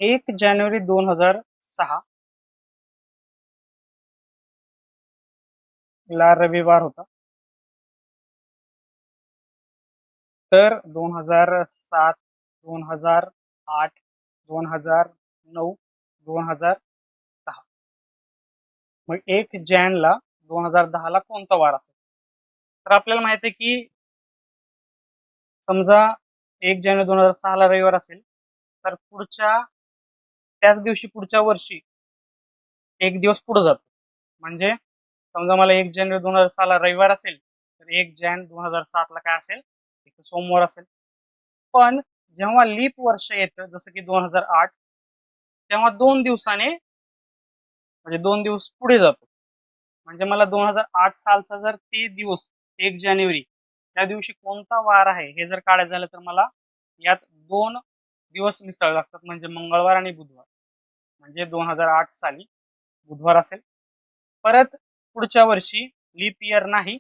A: 1 जानेवारी 2006 ला रविवार होता, तर 2007, 2008, 2009, 2010, मग 1 जॅनला 2010 ला कोणता वार असेल. तर आपल्याला माहिती आहे की समजा 1 जानेवारी 2006 ला रविवार असेल तर पुढच्या त्याच दिवशी पुढच्या वर्षी एक दिवस पुढे जातो. म्हणजे समजा मला 1 जानेवारी 2006 ला रविवार असेल तर 1 जॅन 2007 ला काय असेल, एक सोमवार असेल. पण जेव्हा लीप वर्ष येतं जसं की 2008, तेव्हा 2 दिवसाने म्हणजे 2 दिवस पुढे जातो. म्हणजे मला 2008 सालचा जर ते दिवस 1 जानेवारी त्या दिवशी कोणता वार आहे हे जर काढायचं झालं तर मला यात 2 दिवस मिसळावे लागतात, म्हणजे मंगळवार आणि बुधवार. म्हणजे 2008 साली बुधवार असेल. परत पुढच्या वर्षी लीप इयर नाही,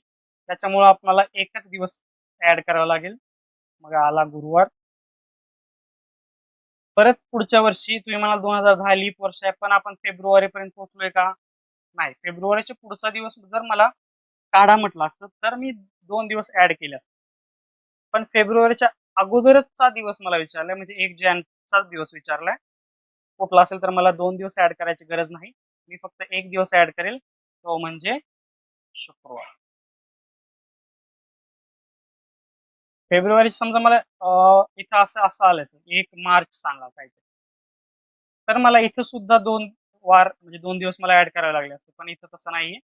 A: त्याच्यामुळे आपल्याला एकच दिवस ऍड करावा लागेल, मग आला गुरुवार. परत पुढच्या वर्षी तुम्ही मला 2010 लीप वर्ष आहे, पण आपण फेब्रुवारी पर्यंत पोहोचलोय का, नाही. फेब्रुवारीच्या पुढचा दिवस जर मला काढा म्हटलं असतं तर मी 2 दिवस ऍड केले असते. पण फेब्रुवारीच्या अगोदरचा दिवस मला विचारलाय, म्हणजे 1 जॅनचाच दिवस विचारलाय कुठला असेल, तर मला 2 दिवस ऍड करायची गरज नाही. मी फक्त एक दिवस ऍड करेल, तो म्हणजे शुक्रवार. फेब्रुवारी समजा मला इथं असं असं आलं 1 मार्च सांगा काहीतरी, तर मला इथं सुद्धा 2 वार म्हणजे 2 दिवस मला ऍड करावे लागले असते, पण इथं तसं नाहीये.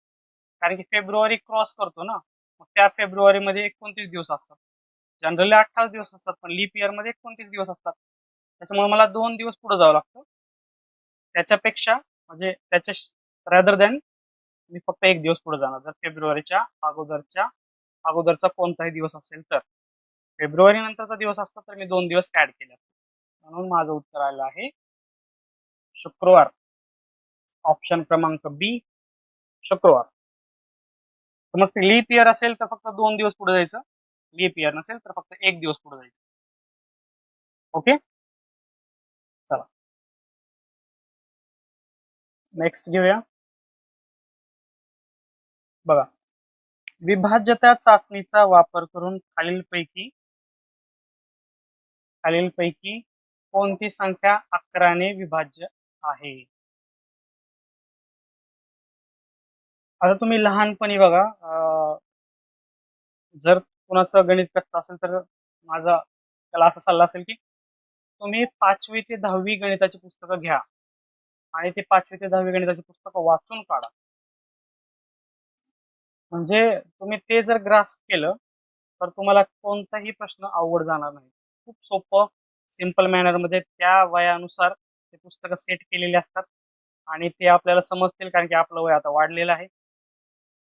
A: कारण की फेब्रुवारी क्रॉस करतो ना, मग त्या फेब्रुवारीमध्ये 29 दिवस असतात. जनरली 28 दिवस असतात, पण लीप इयर मध्ये 29 दिवस असतात. त्याच्यामुळे मला 2 दिवस पुढे जावं लागतं. त्याच्यापेक्षा म्हणजे त्याच्या रादर दॅन मी फक्त एक दिवस पुढे जाणार जर फेब्रुवारीच्या अगोदरचा कोणताही दिवस असेल तर. फेब्रुवारी नंतरचा दिवस असता तर मी 2 दिवस ऍड केले, म्हणून माझं उत्तर आलं आहे शुक्रवार. ऑप्शन क्रमांक बी शुक्रवार. समज लीप इयर असेल तर फक्त 2 दिवस पुढे जायचं, लीप इयर नसेल तर फक्त एक दिवस पुढे जायचं. ओके, चला नेक्स्ट घेऊया. बघा, विभाज्यता चाचणीचा वापर करून खालीलपैकी कोणती संख्या 11 ने विभाज्य आहे. आता तुम्ही लहानपणी बघा, जर कुणाचं गणित कच्चं असेल तर माझा त्याला असा सल्ला असेल की तुम्ही 5वी ते 10वी गणिताची पुस्तकं घ्या आणि ते 5वी ते 10वी गणिताची पुस्तकं वाचून काढा. म्हणजे तुम्ही ते जर ग्रास्प केलं तर तुम्हाला कोणताही प्रश्न अवघड जाणार नाही. खूप सोपं सिंपल मॅनर मध्ये त्या वयानुसार ते पुस्तकं सेट केलेली असतात आणि ते आपल्याला समजतील, कारण की आपलं वय आता वाढलेलं आहे.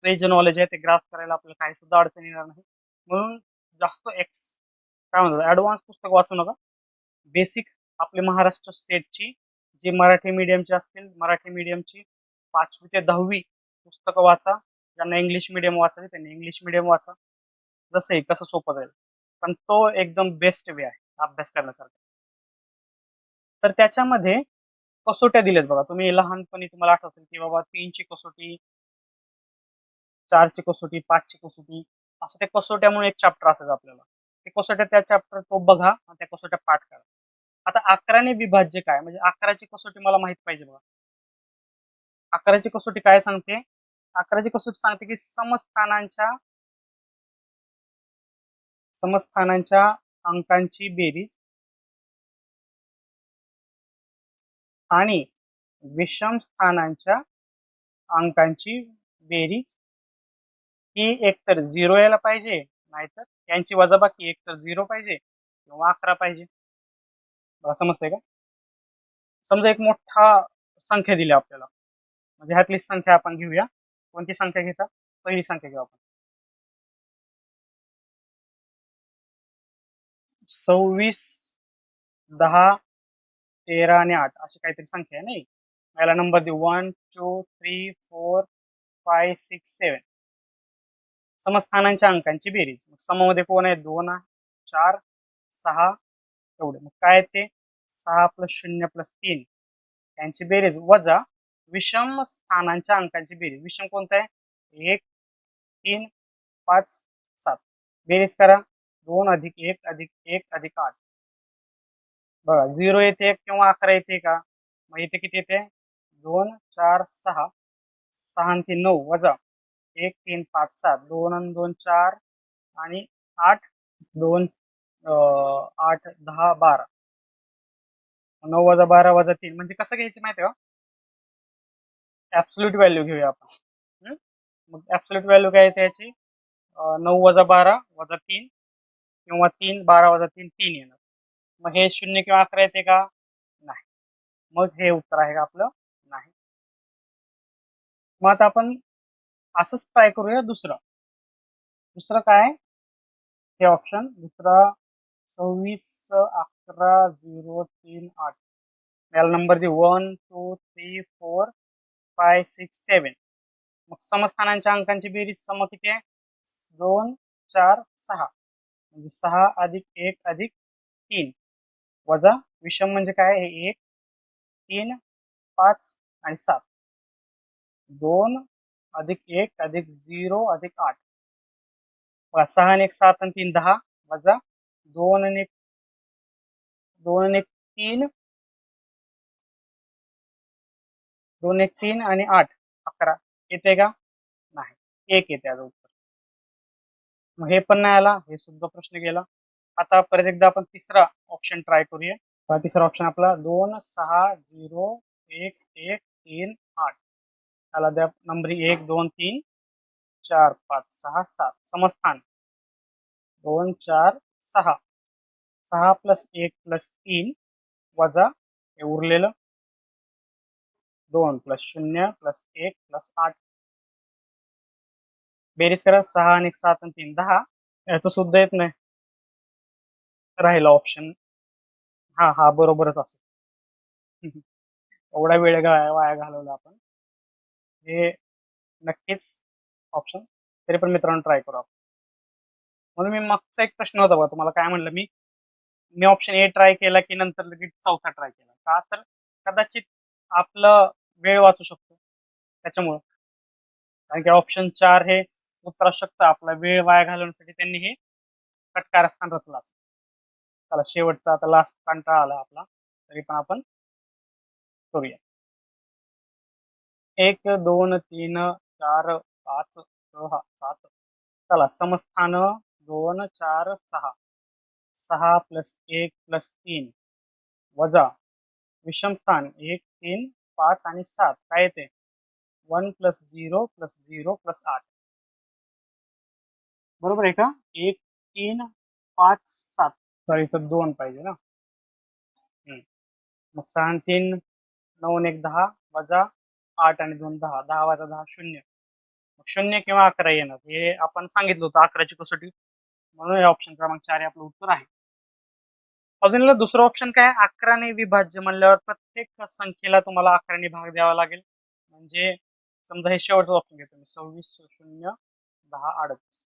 A: ते जे नॉलेज आहे ते ग्रास्प करायला आपल्याला काही सुद्धा अडचण येणार नाही. म्हणून जास्त काय म्हणतात ऍडव्हान्स पुस्तक वाचू नका. बेसिक आपले महाराष्ट्र स्टेटची जे मराठी मीडियमची असतील मराठी मीडियमची 5वी ते 10वी पुस्तकं वाचा. ज्यांना इंग्लिश मिडियम वाचायचे त्यांनी इंग्लिश मिडियम वाचा, जसं कसं सोपं जाईल. पण तो एकदम बेस्ट वे आहे अभ्यास करण्यासारखा. तर त्याच्यामध्ये कसोट्या दिल्यात बघा. तुम्ही लहानपणी तुम्हाला आठवत की बाबा 3 ची कसोटी, 4 ची कसोटी, 5 ची कसोटी असं ते कसोट्या म्हणून एक चॅप्टर असायचं आपल्याला. ते कसोट्या त्या चॅप्टर तो बघा आणि त्या कसोट्या पाठ करा. आता 11ने विभाज्य काय म्हणजे 11ची कसोटी मला माहित पाहिजे बघा. 11ची कसोटी काय सांगते? 11ची कसोटी सांगते की समस्थानांच्या अंकांची बेरीज आणि विषम स्थानांच्या अंकांची बेरीज ही एकतर 0 यायला पाहिजे, नाहीतर यांची वजाबाकी एकतर 0 पाहिजे किंवा 11 पाहिजे. बघा समजतंय का? समजा एक मोठा संख्या दिली आपल्याला, म्हणजे ह्यातली संख्या आपण घेऊया. कोणती संख्या घेता? पहिली संख्या घेऊ आपण. 26, 10, 13 आणि 8 अशी काहीतरी संख्या आहे नाही. याला नंबर देऊ 1 2 3 4 5 6 7. समस्थानांच्या अंकांची बेरीज. सममध्ये कोण आहे? 2, 4, 6 एवढे. मग काय ते 6 + 0 + 3 यांची बेरीज वजा विषम स्थानांच्या अंकांची बेरीज. विषम कोणतं आहे? 1 3 5 7. बेरीज करा 2 + 1 + 1 + 8. बघा 0 येते किंवा 11 येते का? मग इथे किती येते? 2 4 6 6 आणि 3 9 वजा 1 3 5 7 2 आणि 2 4 आणि 8 2 8 10 12 9 वजा 12 वजा 3 म्हणजे कसं घ्यायचं माहिती आहे का? ऍब्सोल्यूट व्हॅल्यू घेऊया आपण. मग ऍब्सोल्यूट व्हॅल्यू काय येते याची? 9 वजा 12 वजा 3 किंवा 3 12 वजा 3 3 येणार. मग हे 0 किंवा 11 येते का? नाही. मग हे उत्तर आहे का आपलं? नाही. मग आता आपण असंच ट्राय करूया दुसरं काय? हे ऑप्शन दुसरा 26 11 0 3 8. याला नंबर दे 1 2 3 4 5 6 7. मग समस्थानांच्या अंकांची बेरीज सम किती आहे? 2 4 6 म्हणजे 6 अधिक 1 अधिक 3 वजा विषम म्हणजे काय? हे 1 3 5 आणि 7. 2 अधिक 1 अधिक 0 अधिक 8. 6 आणि 1 7 आणि 3 10 वजा 2 आणि 1 3 2 1 3 आणि 8 11 येते का? नाही. 1 येते याचं उत्तर. मग हे पण नाही आला, हे सुद्धा प्रश्न गेला. आता परत एकदा आपण तिसरा ऑप्शन ट्राय करूया. तिसरा ऑप्शन आपला 2 6 0 1 1 3 8. त्याला द्या नंबरी 1 2 3 4 5 6 7. समस्थान 2 4 6 6 + 1 + 3 वजा हे उरलेलं 2 + 0 + 1 + 8. बेरीज करा 6 आणि 1 7 आणि 3 10. याचं सुद्धा येत नाही. राहिला ऑप्शन हा बरोबरच असेल. एवढा वेळ वाया घालवला आपण. हे नक्कीच ऑप्शन तरी पण मित्रांनो ट्राय करू आपण. म्हणून मी मागचा एक प्रश्न होता बघा तुम्हाला काय म्हणलं मी ऑप्शन ए ट्राय केला की नंतर लगेच चौथा ट्राय केला का? तर कदाचित आपलं वेळ वाचू शकतो त्याच्यामुळं. कारण की ऑप्शन 4 हे उत्तर असू शकतं. आपला वेळ वाया घालवण्यासाठी त्यांनी हे कट कारस्थान रचला असेल. चला शेवटचा आता लास्ट कंटाळा आला आपला, तरी पण आपण करूया. 1 2 3 4 5 6 7. चला समस्थान 2 4 6 6 + 1 + 3 वजा विषम स्थान 1 3 5 आणि 7 काय येते? 1 + 0 + 0 + 8. बरोबर आहे का? 1 3 5 7. सॉरी तर 2 पाहिजे ना. मग 6 आणि 3 9 आणि 1 10 वजा 8 आणि 2 10 10 वजा 10 0. मग 0 किंवा 11 येणार हे आपण सांगितलं होतं 11ची कसोटी. म्हणून हे ऑप्शन क्रमांक 4 हे आपलं उत्तर आहे. अजून दुसरं ऑप्शन काय? 11ने विभाज्य म्हणल्यावर प्रत्येक संख्येला तुम्हाला 11ने भाग द्यावा लागेल. म्हणजे समजा हे शेवटचं ऑप्शन घेतो मी 26 0 10 38.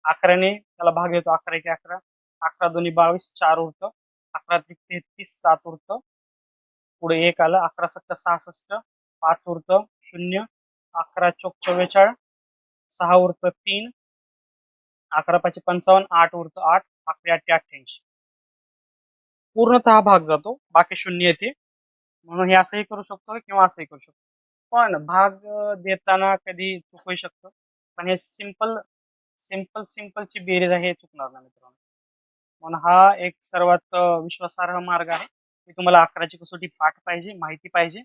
A: 11ने त्याला भाग येतो 11 1 11 11 2 22 4 उरतं 11 3 33 7 उरतं. पुढे 1 आलं 11 7 66 5 उरतं 0 11 4 44 6 उरतं 3 11 5 55, 8 उरतं 8, 11 8 88. पूर्णतः भाग जातो, बाकी शून्य येते. म्हणून हे असंही करू शकतो किंवा असंही करू शकतो. पण भाग देताना कधी चूक होऊ शकतं. पण हे सिंपलची बेरीज आहे, हे चुकणार नाही मित्रांनो. म्हणून हा एक सर्वात विश्वासार्ह मार्ग आहे की तुम्हाला 11ची कसोटी पाठ पाहिजे, माहिती पाहिजे,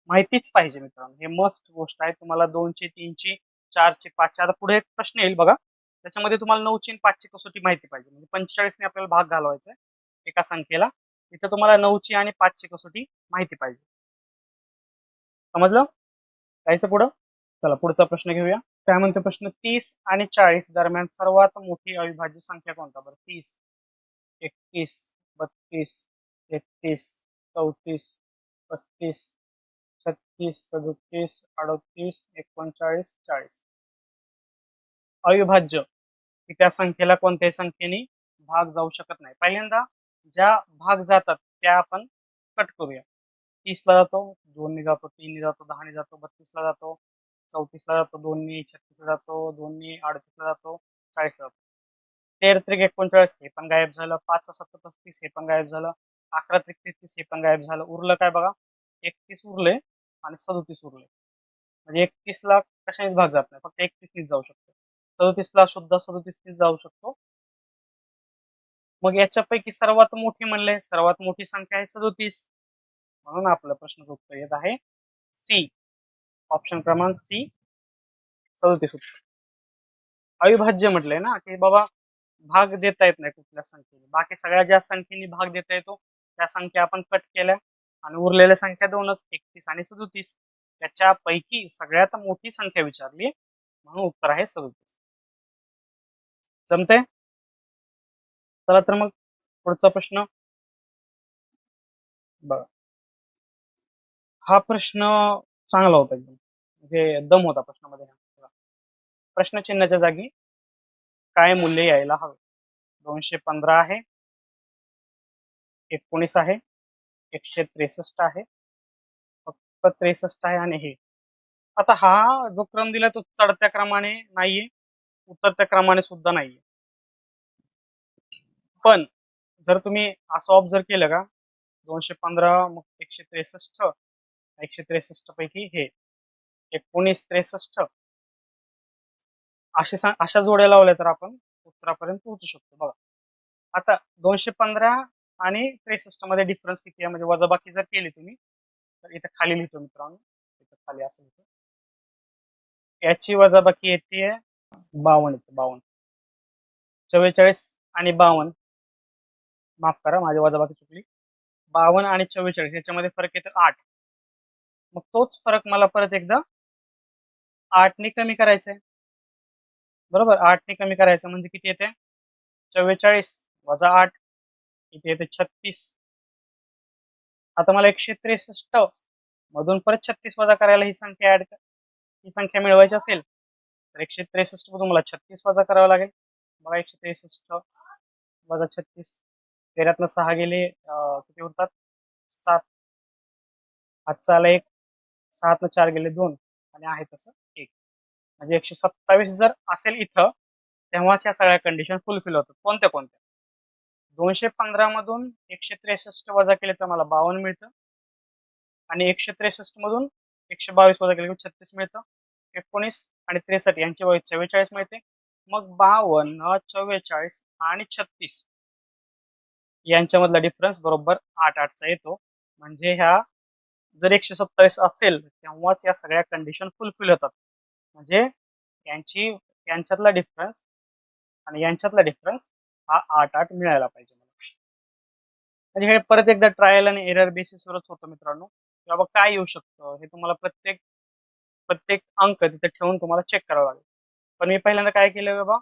A: माहितीच पाहिजे मित्रांनो. हे मस्ट गोष्ट आहे. तुम्हाला 2ची 3ची 4ची 5ची आता पुढे एक प्रश्न येईल बघा, त्याच्यामध्ये तुम्हाला 9ची आणि 5ची कसोटी माहिती पाहिजे. म्हणजे 45 ने आपल्याला भाग घालवायचा आहे एका संख्येला. तिथे तुम्हाला 9ची आणि 5ची कसोटी माहिती पाहिजे. समजलं? जायचं पुढं. चला पुढचा प्रश्न घेऊया. काय म्हणतो प्रश्न, 30 आणि 40 दरम्यान सर्वात मोठी अविभाज्य संख्या कोणता? बरं, 30, 31, 32, 33, 34, 35, 36, 37, 38, 39, 40. अविभाज्य की त्या संख्येला कोणत्याही संख्येने भाग जाऊ शकत नाही. पहिल्यांदा ज्या भाग जातात त्या आपण कट करूया. 30 ला जातो, 2 ने जातो, 3 ने जातो, 10 ने जातो, 32 ला जातो, 34 ला जातो, 2 ने, 36 ला जातो, 2 ने, 38 ला जातो, 40 ला जातो. 13 त्रिक 39 हे पण गायब झालं, 5 7 35 हे पण गायब झालं, 11 त्रिक 33 हे पण गायब झालं. उरलं काय बघा, 31 उरले आणि 37 उरले. म्हणजे 31 ला कशानेच भाग जात नाही, फक्त 31 नीच जाऊ शकतो. 37 ला सुद्धा 37 नीच जाऊ शकतो. मग याच्यापैकी सर्वात मोठी म्हणले, सर्वात मोठी संख्या आहे 37. म्हणून आपलं प्रश्नाचं उत्तर येत आहे सी, ऑप्शन क्रमांक सी, 37 उत्तर. अविभाज्य म्हटलंय ना की बाबा भाग देता येत नाही कुठल्या संख्येने, बाकी सगळ्या ज्या संख्येने भाग देता येतो त्या संख्या आपण कट केल्या आणि उरलेल्या संख्या दोनच, 31 आणि 37. त्याच्यापैकी सगळ्यात मोठी संख्या विचारली म्हणून उत्तर आहे 37. जमते? चला तर मग पुढचा प्रश्न बघा. हा प्रश्न चांगला होता एकदम, म्हणजे दम होता प्रश्नामध्ये. प्रश्नचिन्हाच्या जागी काय मूल्य यायला हवे? 215 आहे, 19 आहे, 163 आहे, फक्त 63 आहे आणि हे. आता हा जो क्रम दिला तो चढत्या क्रमाने नाहीये, उतरत्या क्रमाने सुद्धा नाहीये. पण जर तुम्ही असं ऑब्झर्व केलं का, 215 मग 163, 163 पैकी हे 19 63 अशा जोड्या लावल्या तर आपण उत्तरापर्यंत पोहोचू शकतो. बघा आता 215 आणि 63 मध्ये डिफरन्स किती आहे, म्हणजे वजाबाकी जर केली तुम्ही तर इथे खाली लिहितो मित्रांनो, इथे खाली असं लिहितो, याची वजाबाकी येते 52 येते, 52. 44 आणि 52, माफ करा माझी वजाबाकी चुकली, 52 आणि 44 याच्यामध्ये फरक येतो 8. मग तोच फरक मला परत एकदा 8 ने कमी करायचा आहे. बरोबर, 8 ने कमी करायचं म्हणजे किती येते, 44 वजा 8, इथे येते 36. आता मला 163 मधून परत 36 वजा करायला ही संख्या मिळवायची असेल तर 163 मधून मला 36 वजा करावं लागेल. बघा 163 वजा 36, 13तनं 6 गेले, किती उरतात 7, हातचा आला 1, 6तनं 4 गेले 2 आणि आहे तसं 1. म्हणजे 127 जर असेल इथं तेव्हाच या सगळ्या कंडिशन फुलफिल होतात. कोणत्या कोणत्या? 215 मधून 163 वजा केले तर मला 52 मिळतं आणि 163 मधून 122 वजा केले 36 मिळतं. 19 आणि 63 यांची वय 44 मिळते. मग 52, 44 आणि 36 यांच्यामधला डिफरन्स बरोबर 8 येतो. म्हणजे ह्या जर 127 असेल तेव्हाच या सगळ्या कंडिशन फुलफिल होतात. म्हणजे यांच्यातला डिफरन्स आणि यांच्यातला डिफरन्स हा 8 मिळायला पाहिजे. म्हणजे हे परत एकदा ट्रायल आणि एरर बेसिसवरच होतं मित्रांनो. बाबा काय येऊ शकतं हे तुम्हाला प्रत्येक प्रत्येक अंक तिथे ठेवून तुम्हाला चेक करावं लागेल. पण मी पहिल्यांदा काय केलं बाबा,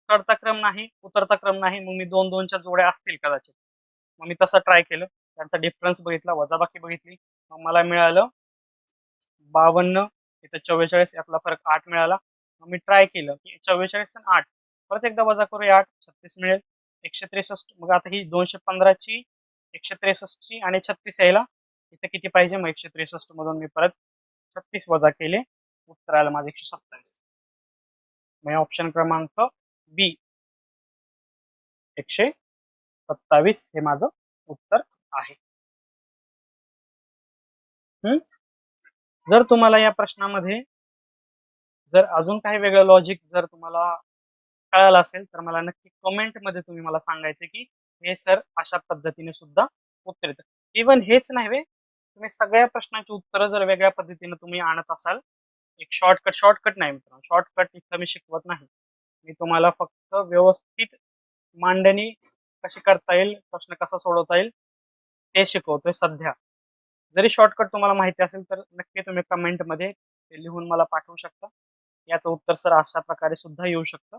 A: चढता क्रम नाही, उतरता क्रम नाही, मग मी 2-2च्या जोड्या असतील कदाचित, मग मी तसं ट्राय केलं, त्यांचा डिफरन्स बघितला, वजाबाकी बघितली, मग मला मिळालं 52, इथं 44, यातला फरक 8 मिळाला. मग मी ट्राय केलं की 44 आणि 8 परत एकदा वजा करूया, 8 36 मिळेल, 163. मग आता ही 215ची, 163ची आणि 36 यायला इथे किती पाहिजे, मग 163 मधून मी परत 36 वजा केले, उत्तर आलं माझं 127. म्हणजे ऑप्शन क्रमांक बी 127 हे माझं उत्तर आहे. जर तुम्हाला या प्रश्नामध्ये जर अजून काही वेगळं लॉजिक जर तुम्हाला कळालं असेल तर मला नक्की कमेंट मध्ये तुम्ही मला सांगायचे की हे सर अशा पद्धतीने सुद्धा उत्तर येतं. इव्हन हेच नाही, तुम्ही सगळ्या प्रश्नांची उत्तरं जर वेगळ्या पद्धतीने तुम्ही आणत असाल, एक शॉर्टकट नाही मित्रांनो, शॉर्टकट इथं मी शिकवत नाही. मी तुम्हाला फक्त व्यवस्थित मांडणी कशी करता येईल, प्रश्न कसा सोडवता येईल ते शिकवतोय सध्या. जरी शॉर्टकट तुम्हाला माहिती असेल तर नक्की तुम्ही कमेंट मध्ये ते लिहून मला पाठवू शकता. याचं उत्तर सर अशा प्रकारे सुद्धा येऊ शकतं.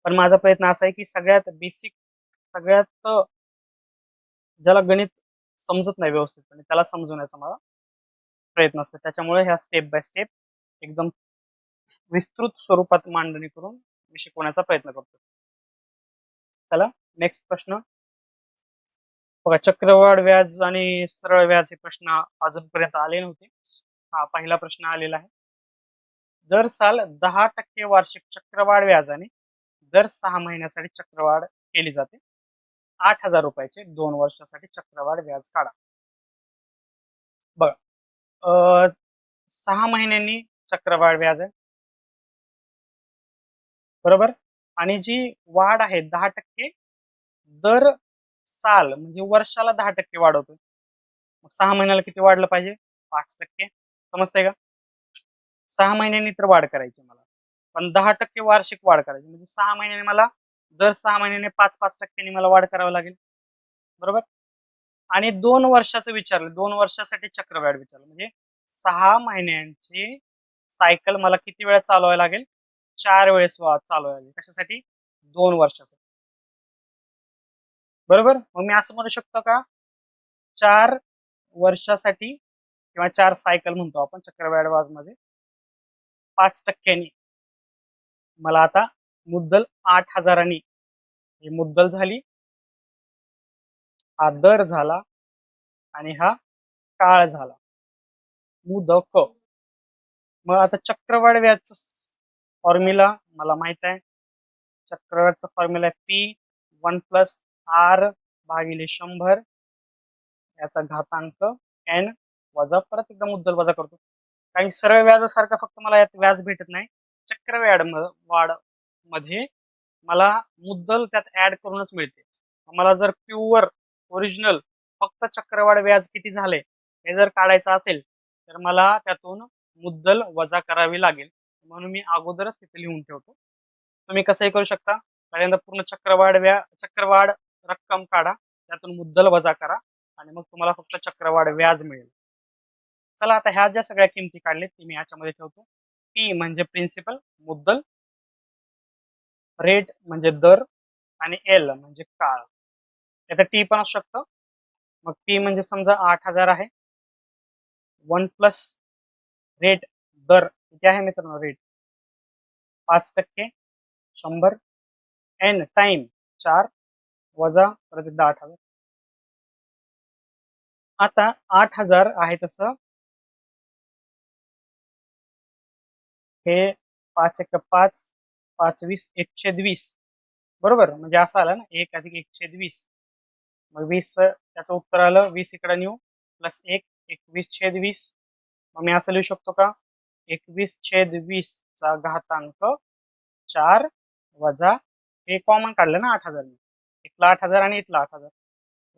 A: पण माझा प्रयत्न असा आहे की सगळ्यात बेसिक, सगळ्यात ज्याला गणित समजत नाही व्यवस्थितपणे त्याला समजवण्याचा मला प्रयत्न असतो. त्याच्यामुळे ह्या स्टेप बाय स्टेप एकदम विस्तृत स्वरूपात मांडणी करून मी शिकवण्याचा प्रयत्न करतो. चला नेक्स्ट प्रश्न बघा. चक्रवाढ व्याज आणि सरळ व्याज हे प्रश्न अजूनपर्यंत आले नव्हते. हा पहिला प्रश्न आलेला आहे. दर साल 10% वार्षिक चक्रवाढ व्याजाने दर 6 महिन्यासाठी चक्रवाढ केली जाते. 8,000 रुपयाचे 2 वर्षासाठी चक्रवाढ व्याज काढा. बघा 6 महिन्यांनी चक्रवाढ व्याज आहे बरोबर, आणि जी वाढ आहे 10% दर साल म्हणजे वर्षाला 10% वाढवतो. मग 6 महिन्याला किती वाढलं पाहिजे? 5%. समजतंय का? 6 महिन्यांनी तर वाढ करायची मला, पण 10% वार्षिक वाढ करायची म्हणजे 6 महिन्याने मला दर 6 महिन्याने 5-5% मला वाढ करावी लागेल बरोबर. आणि 2 वर्षाचं विचारलं, 2 वर्षासाठी चक्रवाढ विचारलं म्हणजे 6 महिन्यांची सायकल मला किती वेळा चालवायला लागेल? 4 वेळेस चालवायला लागेल. कशासाठी? 2 वर्षासाठी बरोबर. मग मी असं म्हणू शकतो का 4 वर्षासाठी किंवा 4 सायकल म्हणतो आपण चक्रवाढ व्याज मध्ये 5%नी मला आता मुद्दल 8,000 ही मुद्दल झाली, हा दर झाला आणि हा काळ झाला मुदक. मग आता चक्रवाढ व्याज फॉर्म्युला मला माहित आहे. चक्रवाढचा फॉर्म्युला आहे P1+R भागिले 100 याचा घातांक n वजा परत एकदा मुद्दल वजा करतो. काही सरळ व्याजासारखा फक्त मला यात व्याज भेटत नाही, चक्रवाढ वाढ मध्ये मला मुद्दल त्यात ऍड करूनच मिळते. मला जर प्युअर ओरिजिनल फक्त चक्रवाढ व्याज किती झाले हे जर काढायचं असेल तर मला त्यातून मुद्दल वजा करावी लागेल. म्हणून मी अगोदरच तिथे लिहून ठेवतो. तुम्ही कसंही करू शकता. पहिल्यांदा पूर्ण चक्रवाढ रक्कम काढा, त्यातून मुद्दल वजा करा आणि मग तुम्हाला फक्त चक्रवाढ व्याज मिळेल. चला आता ह्या ज्या सगळ्या किमती काढल्यात ती मी याच्यामध्ये ठेवतो. P म्हणजे प्रिन्सिपल मुद्दल, रेट म्हणजे दर आणि L म्हणजे काळ. आता T पण असू शकतं. मग P म्हणजे समजा 8,000 आहे. 1+ रेट दर किती आहे मित्रांनो? रेट 5%, 100, n टाइम 4 वजा परत एकदा 8,000. आता 8,000 आहे तसं हे 5 × 5 5 × 20 120 बरोबर. म्हणजे असं आलं ना 1 + 120. मग 20 त्याचं उत्तर आलं 20 इकडे नेऊ +1 21/20. मग मी असं लिहू शकतो का 21/20 चा घातांक 4 वजा हे कॉमन काढलं ना 8,000 मी, इथला 8,000 आणि इथला 8,000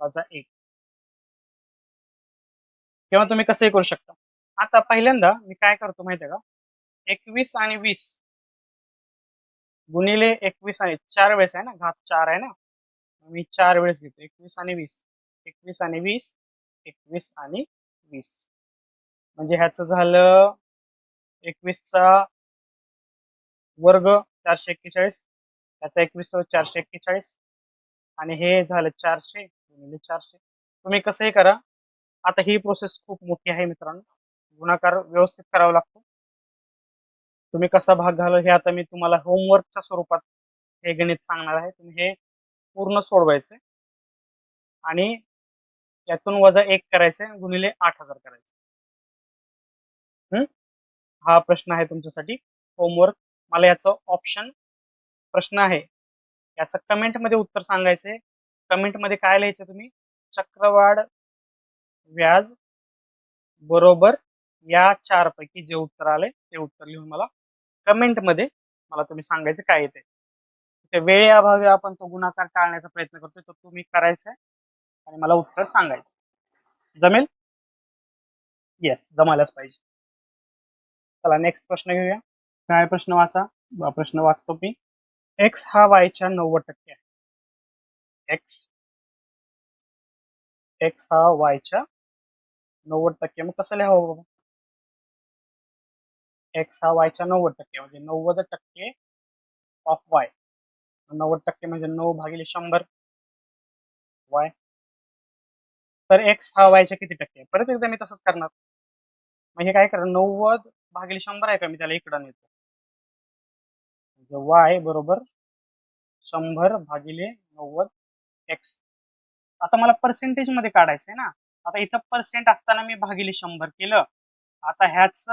A: वजा 1. किंवा तुम्ही कसंही करू शकता. आता पहिल्यांदा मी काय करतो माहिती आहे का, 21 आणि 20 गुणिले 21 आणि 4 वेळेस आहे ना, घात 4 आहे ना, मी 4 वेळेस घेतो 21 आणि 20, 21 आणि 20, 21 आणि 20. म्हणजे ह्याचं झालं 21 चा वर्ग 441, त्याचा 21 441 आणि हे झालं 400 गुणिले 400. तुम्ही कसंही करा. आता ही प्रोसेस खूप मोठी आहे मित्रांनो, गुणाकार व्यवस्थित करावा लागतो. तुम्ही कसा भाग घाल हे आता मी तुम्हाला होमवर्कच्या स्वरूपात हे गणित सांगणार आहे. तुम्ही हे पूर्ण सोडवायचे आणि यातून वजा 1 करायचे गुणिले 8,000 करायचे. हा प्रश्न आहे तुमच्यासाठी होमवर्क मला याचं ऑप्शन प्रश्न आहे याचं कमेंट मध्ये उत्तर सांगायचे. कमेंट मध्ये काय लिहायचं तुम्ही? चक्रवाढ व्याज बरोबर या 4 पैकी जे उत्तर आले ते उत्तर लिहून मला कमेंट मध्ये मला तुम्ही सांगायचं काय येते. ते वेळेअभावी आपण तो गुणाकार टाळण्याचा प्रयत्न करतोय, तो तुम्ही करायचा आहे आणि मला उत्तर सांगायचं. जमेल? येस, जमायलाच पाहिजे. चला नेक्स्ट प्रश्न घेऊया. काय प्रश्न वाचा? प्रश्न वाचतो मी. एक्स हा वायच्या 90% आहे. एक्स हा वायच्या 90%. मग कसं लिहावं बाबा? एक्स हा वायच्या 90% म्हणजे 90% ऑफ वाय. 90% म्हणजे 9 भागिले 100 वाय. तर एक्स हा वायच्या किती टक्के? परत एकदा मी तसंच करणार. म्हणजे काय करणार? 90 भागिले 100 आहे का, मी त्याला इकडं नेतो. म्हणजे वाय बरोबर 100 भागिले 90 एक्स. आता मला पर्सेंटेज मध्ये काढायचंय ना. आता इथं पर्सेंट असताना मी भागिले 100 केलं. आता ह्याच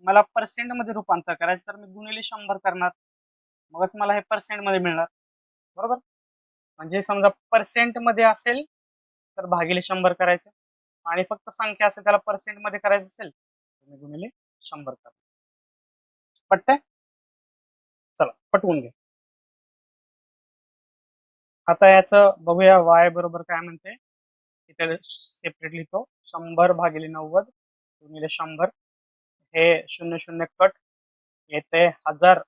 A: मला पर्सेंट मध्ये रूपांतर करायचं, तर मी गुणिले 100 करणार, मगच मला हे पर्सेंट मध्ये मिळणार. बरोबर? म्हणजे समजा पर्सेंट मध्ये असेल तर भागिले 100 करायचं, आणि फक्त संख्या असेल त्याला पर्सेंट मध्ये करायचं असेल तर मी गुणिले 100 करणार. पटतंय? चला पटवून घ्या. आता याचं बघूया. वाय बरोबर काय म्हणते इथे सेपरेट लिहितो. 100 भागिले 90 गुणिले 100. हे 0 0 कट येते 1000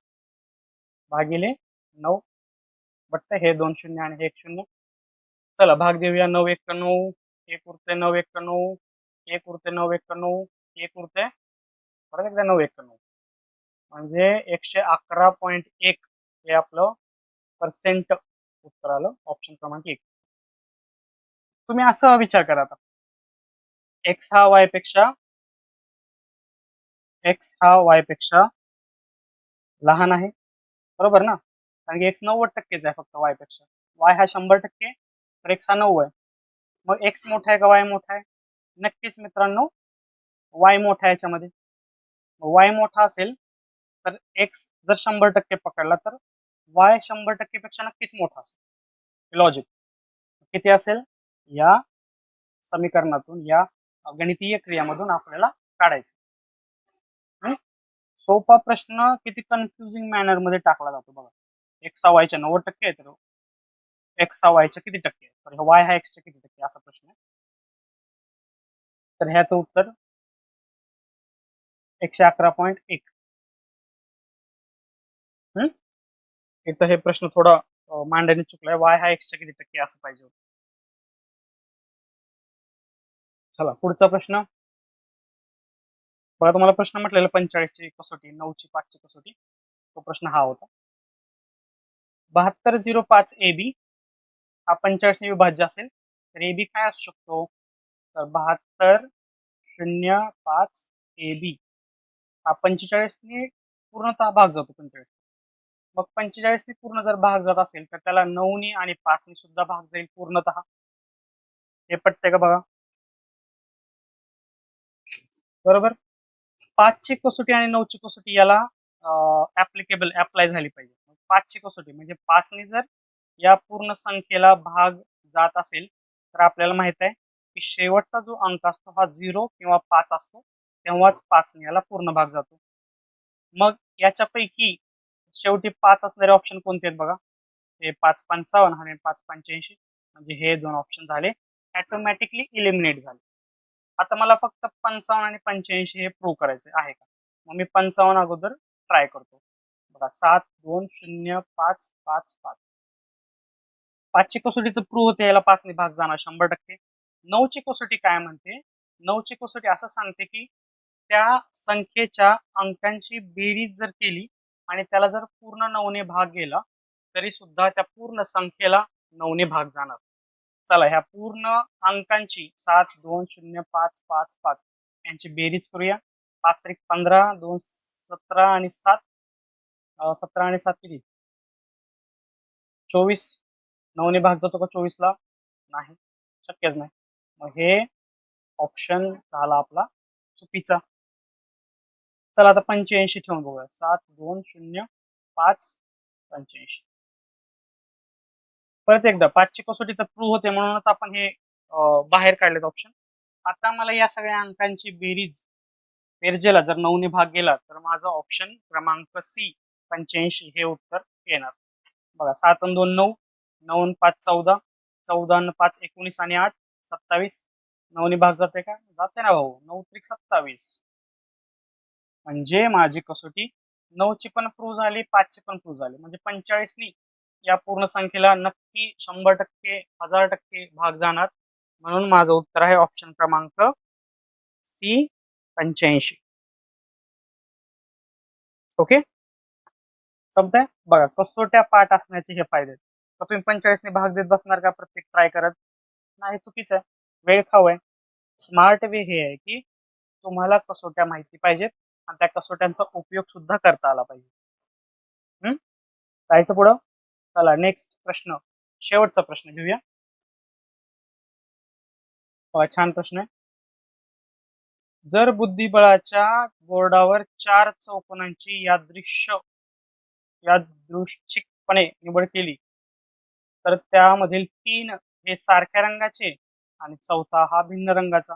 A: भागिले 9. बट हे 2 शून्य आणि हे 1 शून्य. चला भाग देऊया. 9 1 9, 1 उरते 9 1 9, 1 उरते 9 1 9, 1 उरते परत एकदा 9 1 9, म्हणजे 111.1 हे आपलं पर्सेंट उत्तर आलं. ऑप्शन क्रमांक 1. तुम्ही असं विचार करा आता, एक्स हा वाय पेक्षा लहान आहे, बरोबर ना? कारण की एक्स 90% आहे फक्त वाय पेक्षा. वाय हा 100%, तर एक्स हा 9 आहे. मग एक्स मोठा आहे का वाय मोठा आहे? नक्कीच मित्रांनो वाय मोठा आहे याच्यामध्ये. वाय मोठा असेल तर एक्स जर 100% पकडला तर वाय 100% पेक्षा नक्कीच मोठा असेल. लॉजिक किती असेल या समीकरणातून, या गणितीय क्रियामधून आपल्याला काढायचं. सोपा प्रश्न किती कन्फ्युजिंग मॅनर मध्ये टाकला जातो बघा. एक्स हा वायच्या 90% आहे, तर एक्स हा वायच्या किती टक्के, तर वाय हा एक्सच्या किती टक्के, असा प्रश्न आहे. तर ह्याचं उत्तर 111.1. इथं हे प्रश्न थोडा मांडणी चुकलाय. वाय हा एक्सच्या किती टक्के असं पाहिजे होतं. चला पुढचा प्रश्न बघा. तुम्हाला प्रश्न म्हटलेला 45 ची कसोटी, 9 ची 5 ची कसोटी, तो प्रश्न हा होता. 7205 AB हा 45 ने विभाज्य असेल तर AB काय असू शकतो? तर 7205 AB हा 45 ने पूर्णतः भाग जातो 45. मग 45 ने पूर्ण जर भाग जात असेल तर त्याला 9 ने आणि 5 ने सुद्धा भाग जाईल पूर्णतः. हे पटतंय का बघा? बरोबर. 5 ची कसोटी आणि 9 ची कसोटी याला अप्लाय झाली पाहिजे. 5 ची कसोटी म्हणजे 5 ने जर या पूर्ण संख्येला भाग जात असेल तर आपल्याला माहित आहे की शेवटचा जो अंक असतो हा 0 किंवा 5 असतो, तेव्हाच 5 ने याला पूर्ण भाग जातो. मग याच्यापैकी शेवटी 5 असणारे ऑप्शन कोणते आहेत बघा? हे 555 आणि 585, म्हणजे हे दोन ऑप्शन झाले ऑटोमॅटिकली इलिमिनेट झाले. आता मला फक्त 55 आणि 85 हे प्रूव्ह करायचे आहे का? मग मी 55 अगोदर ट्राय करतो बघा. 7 2 0 5 5 5. 5 ची कसोटी तर प्रूव्ह होते, याला 5 ने भाग जाणार 100%. 9 ची कसोटी काय म्हणते? 9 ची कसोटी असं सांगते की त्या संख्येच्या अंकांची बेरीज जर केली आणि त्याला जर पूर्ण 9 ने भाग गेला तरी सुद्धा त्या पूर्ण संख्येला 9 ने भाग जाणार. चला ह्या पूर्ण अंकांची 7 2 0 5 5 5 यांची बेरीज करूया. 5 त्रिक 15, 2 17 आणि 7 17 आणि 7 किती? 24. 9 ने भाग जातो का 24 ला? नाही, शक्यच नाही. मग हे ऑप्शन झाला आपला चुकीचा. चला आता 85 ठेवून बघूया. 7205 85. परत एकदा 5ची कसोटी तर प्रूव्ह होते म्हणूनच आपण हे बाहेर काढलेत ऑप्शन. आता मला या सगळ्या अंकांची बेरजेला जर 9 ने भाग गेला तर माझा ऑप्शन क्रमांक सी 85 हे उत्तर येणार. बघा 7 आणि 2 9, 9 आणि 5 14, 14 आणि 5 19 आणि 8 27. 9 ने भाग जाते का? जाते ना भाऊ. 9 त्रिक 27. म्हणजे माझी कसोटी 9 ची पण प्रूव्ह झाली, 5 ची पण प्रूव्ह झाली. म्हणजे 45 नी या पूर्ण संख्येला नक्की 100%, 1000% भाग जाणार. म्हणून माझं उत्तर आहे ऑप्शन क्रमांक सी 85. ओके, समजतंय? बघा कसोट्या पाठ असण्याचे हे फायदे. तर तुम्ही 45 ने भाग देत बसणार का प्रत्येक ट्राय करत? नाही, चुकीचं आहे. वेळ खाऊ आहे. स्मार्ट वे हे आहे की तुम्हाला कसोट्या माहिती पाहिजेत आणि त्या कसोट्यांचा उपयोग सुद्धा करता आला पाहिजे. जायचं पुढं. चला नेक्स्ट प्रश्न, शेवटचा प्रश्न घेऊया. छान प्रश्न आहे. जर बुद्धिबळाच्या बोर्डावर 4 चौकोनांची यादृच्छिकपणे निवड केली तर त्यामधील 3 हे सारख्या रंगाचे आणि चौथा हा भिन्न रंगाचा.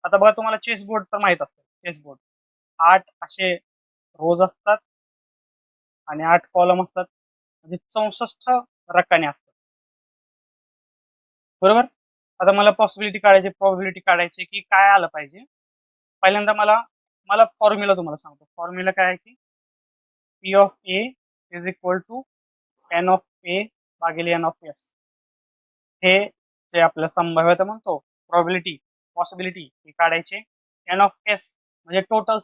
A: आता बघा तुम्हाला चेस बोर्ड तर माहित असतं. चेस बोर्ड 8 असे रोज असतात आणि 8 कॉलम असतात, म्हणजे 64 रकाने असतात. बरोबर. आता मला प्रोबॅबिलिटी काढायची की काय आलं पाहिजे. पहिल्यांदा मला फॉर्म्युला तुम्हाला सांगतो. फॉर्म्युला काय आहे की P of A is equal to N of A भागिले एन ऑफ एस. हे जे आपल्याला संभाव्यता म्हणतो, पॉसिबिलिटी ही काढायचे. एन ऑफ एस म्हणजे टोटल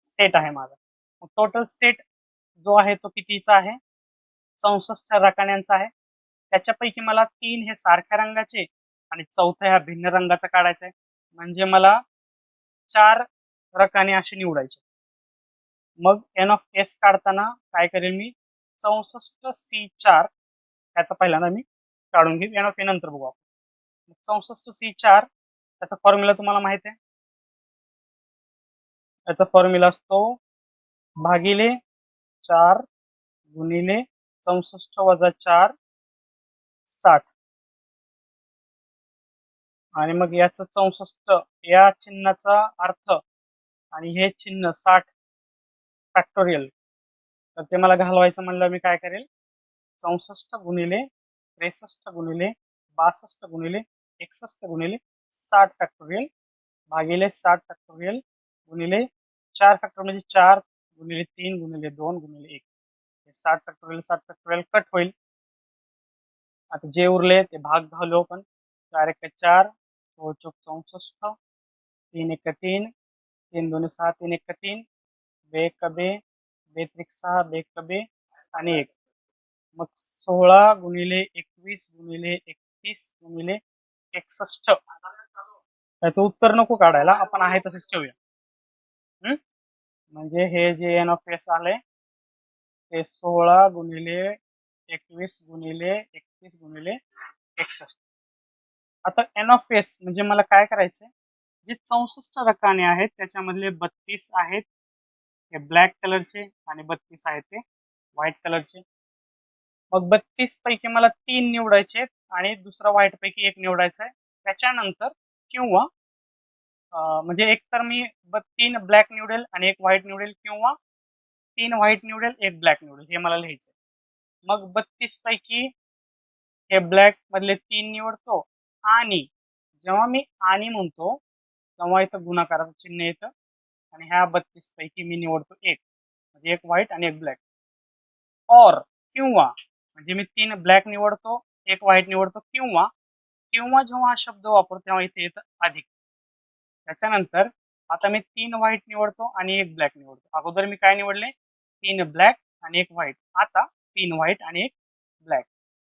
A: सेट आहे माझा. टोटल सेट जो आहे तो कितीचा आहे? 64 रकान्यांचा आहे. त्याच्यापैकी मला 3 हे सारख्या रंगाचे आणि चौथा ह्या भिन्न रंगाचा काढायचा आहे. म्हणजे मला 4 रकाने असे निवडायचे. मग एन ऑफ एस काढताना काय करेल मी? 64C4 त्याचा पहिल्यांदा मी काढून घेऊ. एन ऑफ ए नंतर बघू आपण. 64C4 त्याचा फॉर्म्युला तुम्हाला माहित आहे. याचा फॉर्म्युला असतो भागिले 4 गुणिले 64 वजा 4 60. आणि मग याचं 64 या चिन्हाचा अर्थ आणि हे चिन्ह 60 फॅक्टोरियल, तर ते मला घालवायचं म्हणलं मी काय करेल? 64 गुणिले 63 गुणिले 62 गुणिले 61 गुणिले 60 फॅक्टोरियल भागिले 60 फॅक्टोरियल गुणिले 4 फॅक्टोरियल म्हणजे 4 गुणिले 3 गुणिले 2 गुणिले 1. 60 फॅक्टोरियल कट होईल. आता जे उरले ते भाग घालू आपण. 4 1 4, 4 चौक 64, 3 1 3, 3 2 6, 3 1 3, 2 1 2, 2 3 6, 2 1 2 आणि 1. मग 16 गुणिले 21 गुणिले 31 गुणिले 61. त्याचं उत्तर नको काढायला, आपण आहे तसेच ठेवूया. म्हणजे हे जे एन ऑफ एस आले ते 16 गुणिले 21 गुणिले 31 गुणिले 61. आता एन ऑफ एस म्हणजे मला काय करायचंय? जे 64 रकाने आहेत त्याच्यामधले 32 आहेत हे ब्लॅक कलरचे आणि 32 आहेत ते व्हाईट कलरचे. मग 32 पैकी मला 3 निवडायचे आणि दुसरा व्हाईट पैकी 1 निवडायचा आहे. त्याच्यानंतर किंवा म्हणजे एक तर मी 3 ब्लॅक निवडेल आणि 1 व्हाईट निवडेल, किंवा 3 व्हाईट निवडेल 1 ब्लॅक निवडेल, हे मला लिहायचं. मग 32 पैकी हे ब्लॅक मधले 3 निवडतो आणि जेव्हा मी आणि म्हणतो तेव्हा इथं गुणाकाराचं चिन्ह येतं आणि ह्या 32 पैकी मी निवडतो 1, म्हणजे 1 व्हाईट आणि 1 ब्लॅक. और किंवा म्हणजे मी 3 ब्लॅक निवडतो 1 व्हाईट निवडतो, किंवा जेव्हा हा शब्द वापरतो तेव्हा इथे येतं अधिक. त्याच्यानंतर आता मी 3 व्हाईट निवडतो आणि 1 ब्लॅक निवडतो. अगोदर मी काय निवडले? 3 ब्लॅक आणि 1 व्हाईट. आता 3 व्हाईट आणि 1 ब्लॅक.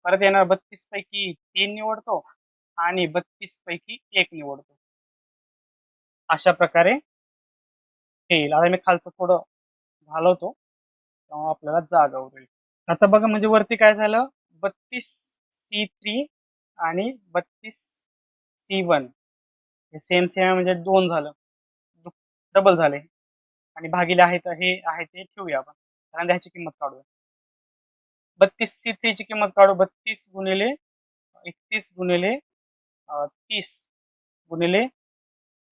A: परत येणार 32 पैकी 3 निवडतो आणि 32 पैकी 1 निवडतो. अशा प्रकारे येईल. आता मी खालचं थोडं घालवतो तेव्हा आपल्याला जागा उरेल. आता बघा म्हणजे वरती काय झालं? 32C3 आणि 32C1 हे सेम म्हणजे 2 झालं. डबल झाले आणि भागिले आहेत हे आहे ते ठेवूया आपण कारण ह्याची किंमत काढूया. 32C3 ची किंमत काढू. 32 गुणिले 31 गुणिले 30 गुणिले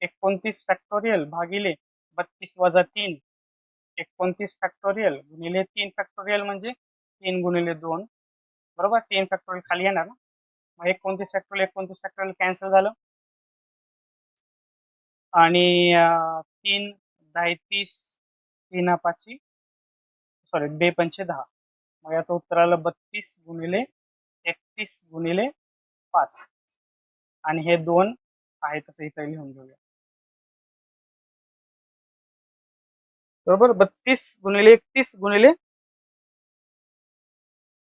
A: 29 फॅक्टोरियल भागिले 32 वजा 3 29 फॅक्टोरियल गुणिले 3 फॅक्टोरियल म्हणजे 3 गुणिले 2 बरोबर. 3 फॅक्टोरियल खाली येणार ना, मग 29 फॅक्टोरियल कॅन्सल झालं आणि 3 10 30 3 5 सॉरी 2 पंचे 10. मग याचं उत्तर आलं 32 गुणिले 31 गुणिले 5 आणि हे 2 आहे तसं इथे लिहून घेऊया. बरोबर. 32 गुणिले 31 गुणिले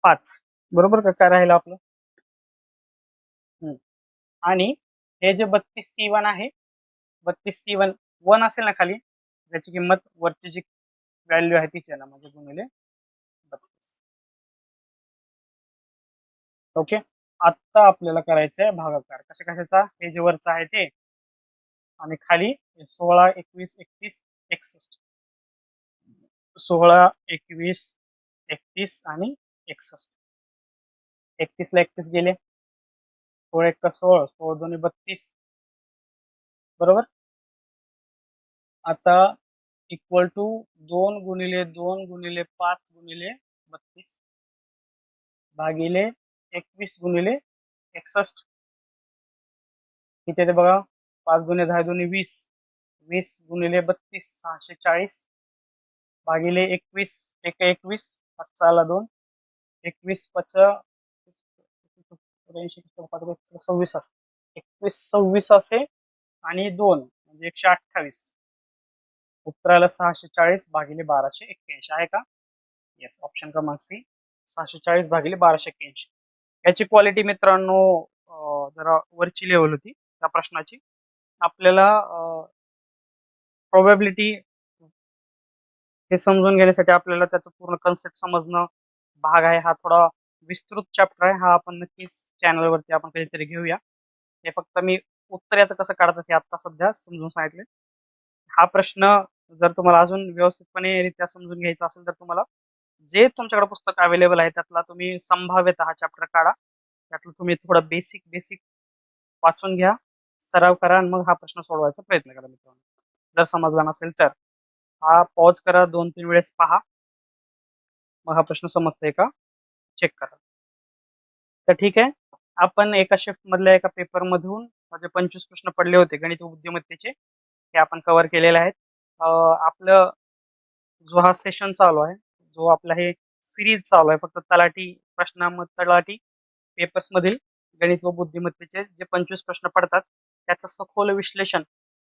A: 5 बरोबर का. काय राहिलं आपलं आणि हे जे 32C1 आहे 32C1 1 असेल ना खाली त्याची किंमत वरची जी व्हॅल्यू आहे तीच आहे ना म्हणजे गुणिले 32. ओके. आता आपल्याला करायचं आहे भागाकार. कशाचा हे जे वरचं आहे ते आणि खाली 16 21 31 61 16 21 31 आणि 61 31 ला 31 गेले 16 1 16 16 2 32 बरोबर. आता इक्वल टू 2 गुणिले 2 गुणिले 5 गुणिले 32 भागिले 21 गुणिले 61 किती ते बघा. 5 गुणिले 10 2 20 20 गुणिले 32 640 भागिले 21 1 21 5 आला 2 21 5 26 असे 21 26 असे आणि 2 म्हणजे 128 उत्तराला 640 भागिले 1281 आहे का. येस, ऑप्शन क्रमांक सी 640 भागिले 1281. याची क्वालिटी मित्रांनो जरा वरची लेवल होती त्या प्रश्नाची. आपल्याला प्रोबॅबिलिटी हे समजून घेण्यासाठी आपल्याला त्याचं पूर्ण कन्सेप्ट समजणं भाग आहे. हा थोडा विस्तृत चॅप्टर आहे. हा आपण नक्कीच चॅनलवरती आपण कधीतरी घेऊया. हे फक्त मी उत्तर याचं कसं काढतात हे आता सध्या समजून सांगितले. हा प्रश्न जर तुम्हाला अजून व्यवस्थितपणे रित्या समजून घ्यायचा असेल तर तुम्हाला जे तुमच्याकडे पुस्तक अवेलेबल आहे त्यातला तुम्ही संभाव्यतः हा चॅप्टर काढा. त्यातलं तुम्ही थोडं बेसिक वाचून घ्या, सराव करा आणि मग हा प्रश्न सोडवायचा प्रयत्न करा मित्रांनो. जर समजला नसेल तर हा पॉज करा, 2-3 वेळेस पहा, मग हा प्रश्न समजतोय का चेक करा. तर ठीक आहे. आपण एका शिफ्ट मधल्या एका पेपर मधून म्हणजे 25 प्रश्न पडले होते गणित व बुद्धिमत्तेचे, हे आपण कव्हर केलेले आहेत. आपलं जो हा सेशन चालू आहे, जो आपला हे सिरीज चालू आहे, फक्त तलाठी पेपर्स मधील गणित व बुद्धिमत्तेचे जे 25 प्रश्न पडतात त्याचं सखोल विश्लेषण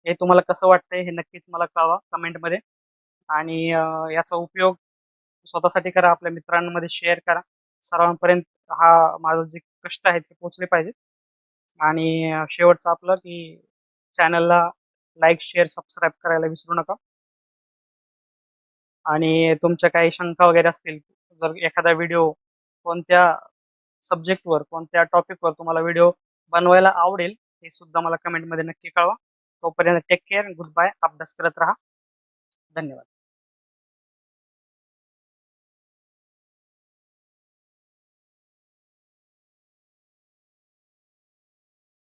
A: हे तुम्हाला कसं वाटतंय हे नक्कीच मला कळवा कमेंटमध्ये. आणि याचा उपयोग स्वतःसाठी करा, आपल्या मित्रांमध्ये शेअर करा. सर्वांपर्यंत हा माझं जे कष्ट आहेत ते पोहोचले पाहिजेत. आणि शेवटचं आपलं की चॅनलला लाईक शेअर सबस्क्राईब करायला विसरू नका. आणि तुमच्या काही शंका वगैरे असतील, जर एखादा व्हिडिओ कोणत्या सब्जेक्टवर कोणत्या टॉपिकवर तुम्हाला व्हिडिओ बनवायला आवडेल हे सुद्धा मला कमेंटमध्ये नक्की कळवा. तोपर्यंत टेक केअर, गुड बाय. अभ्यास करत राहा. धन्यवाद.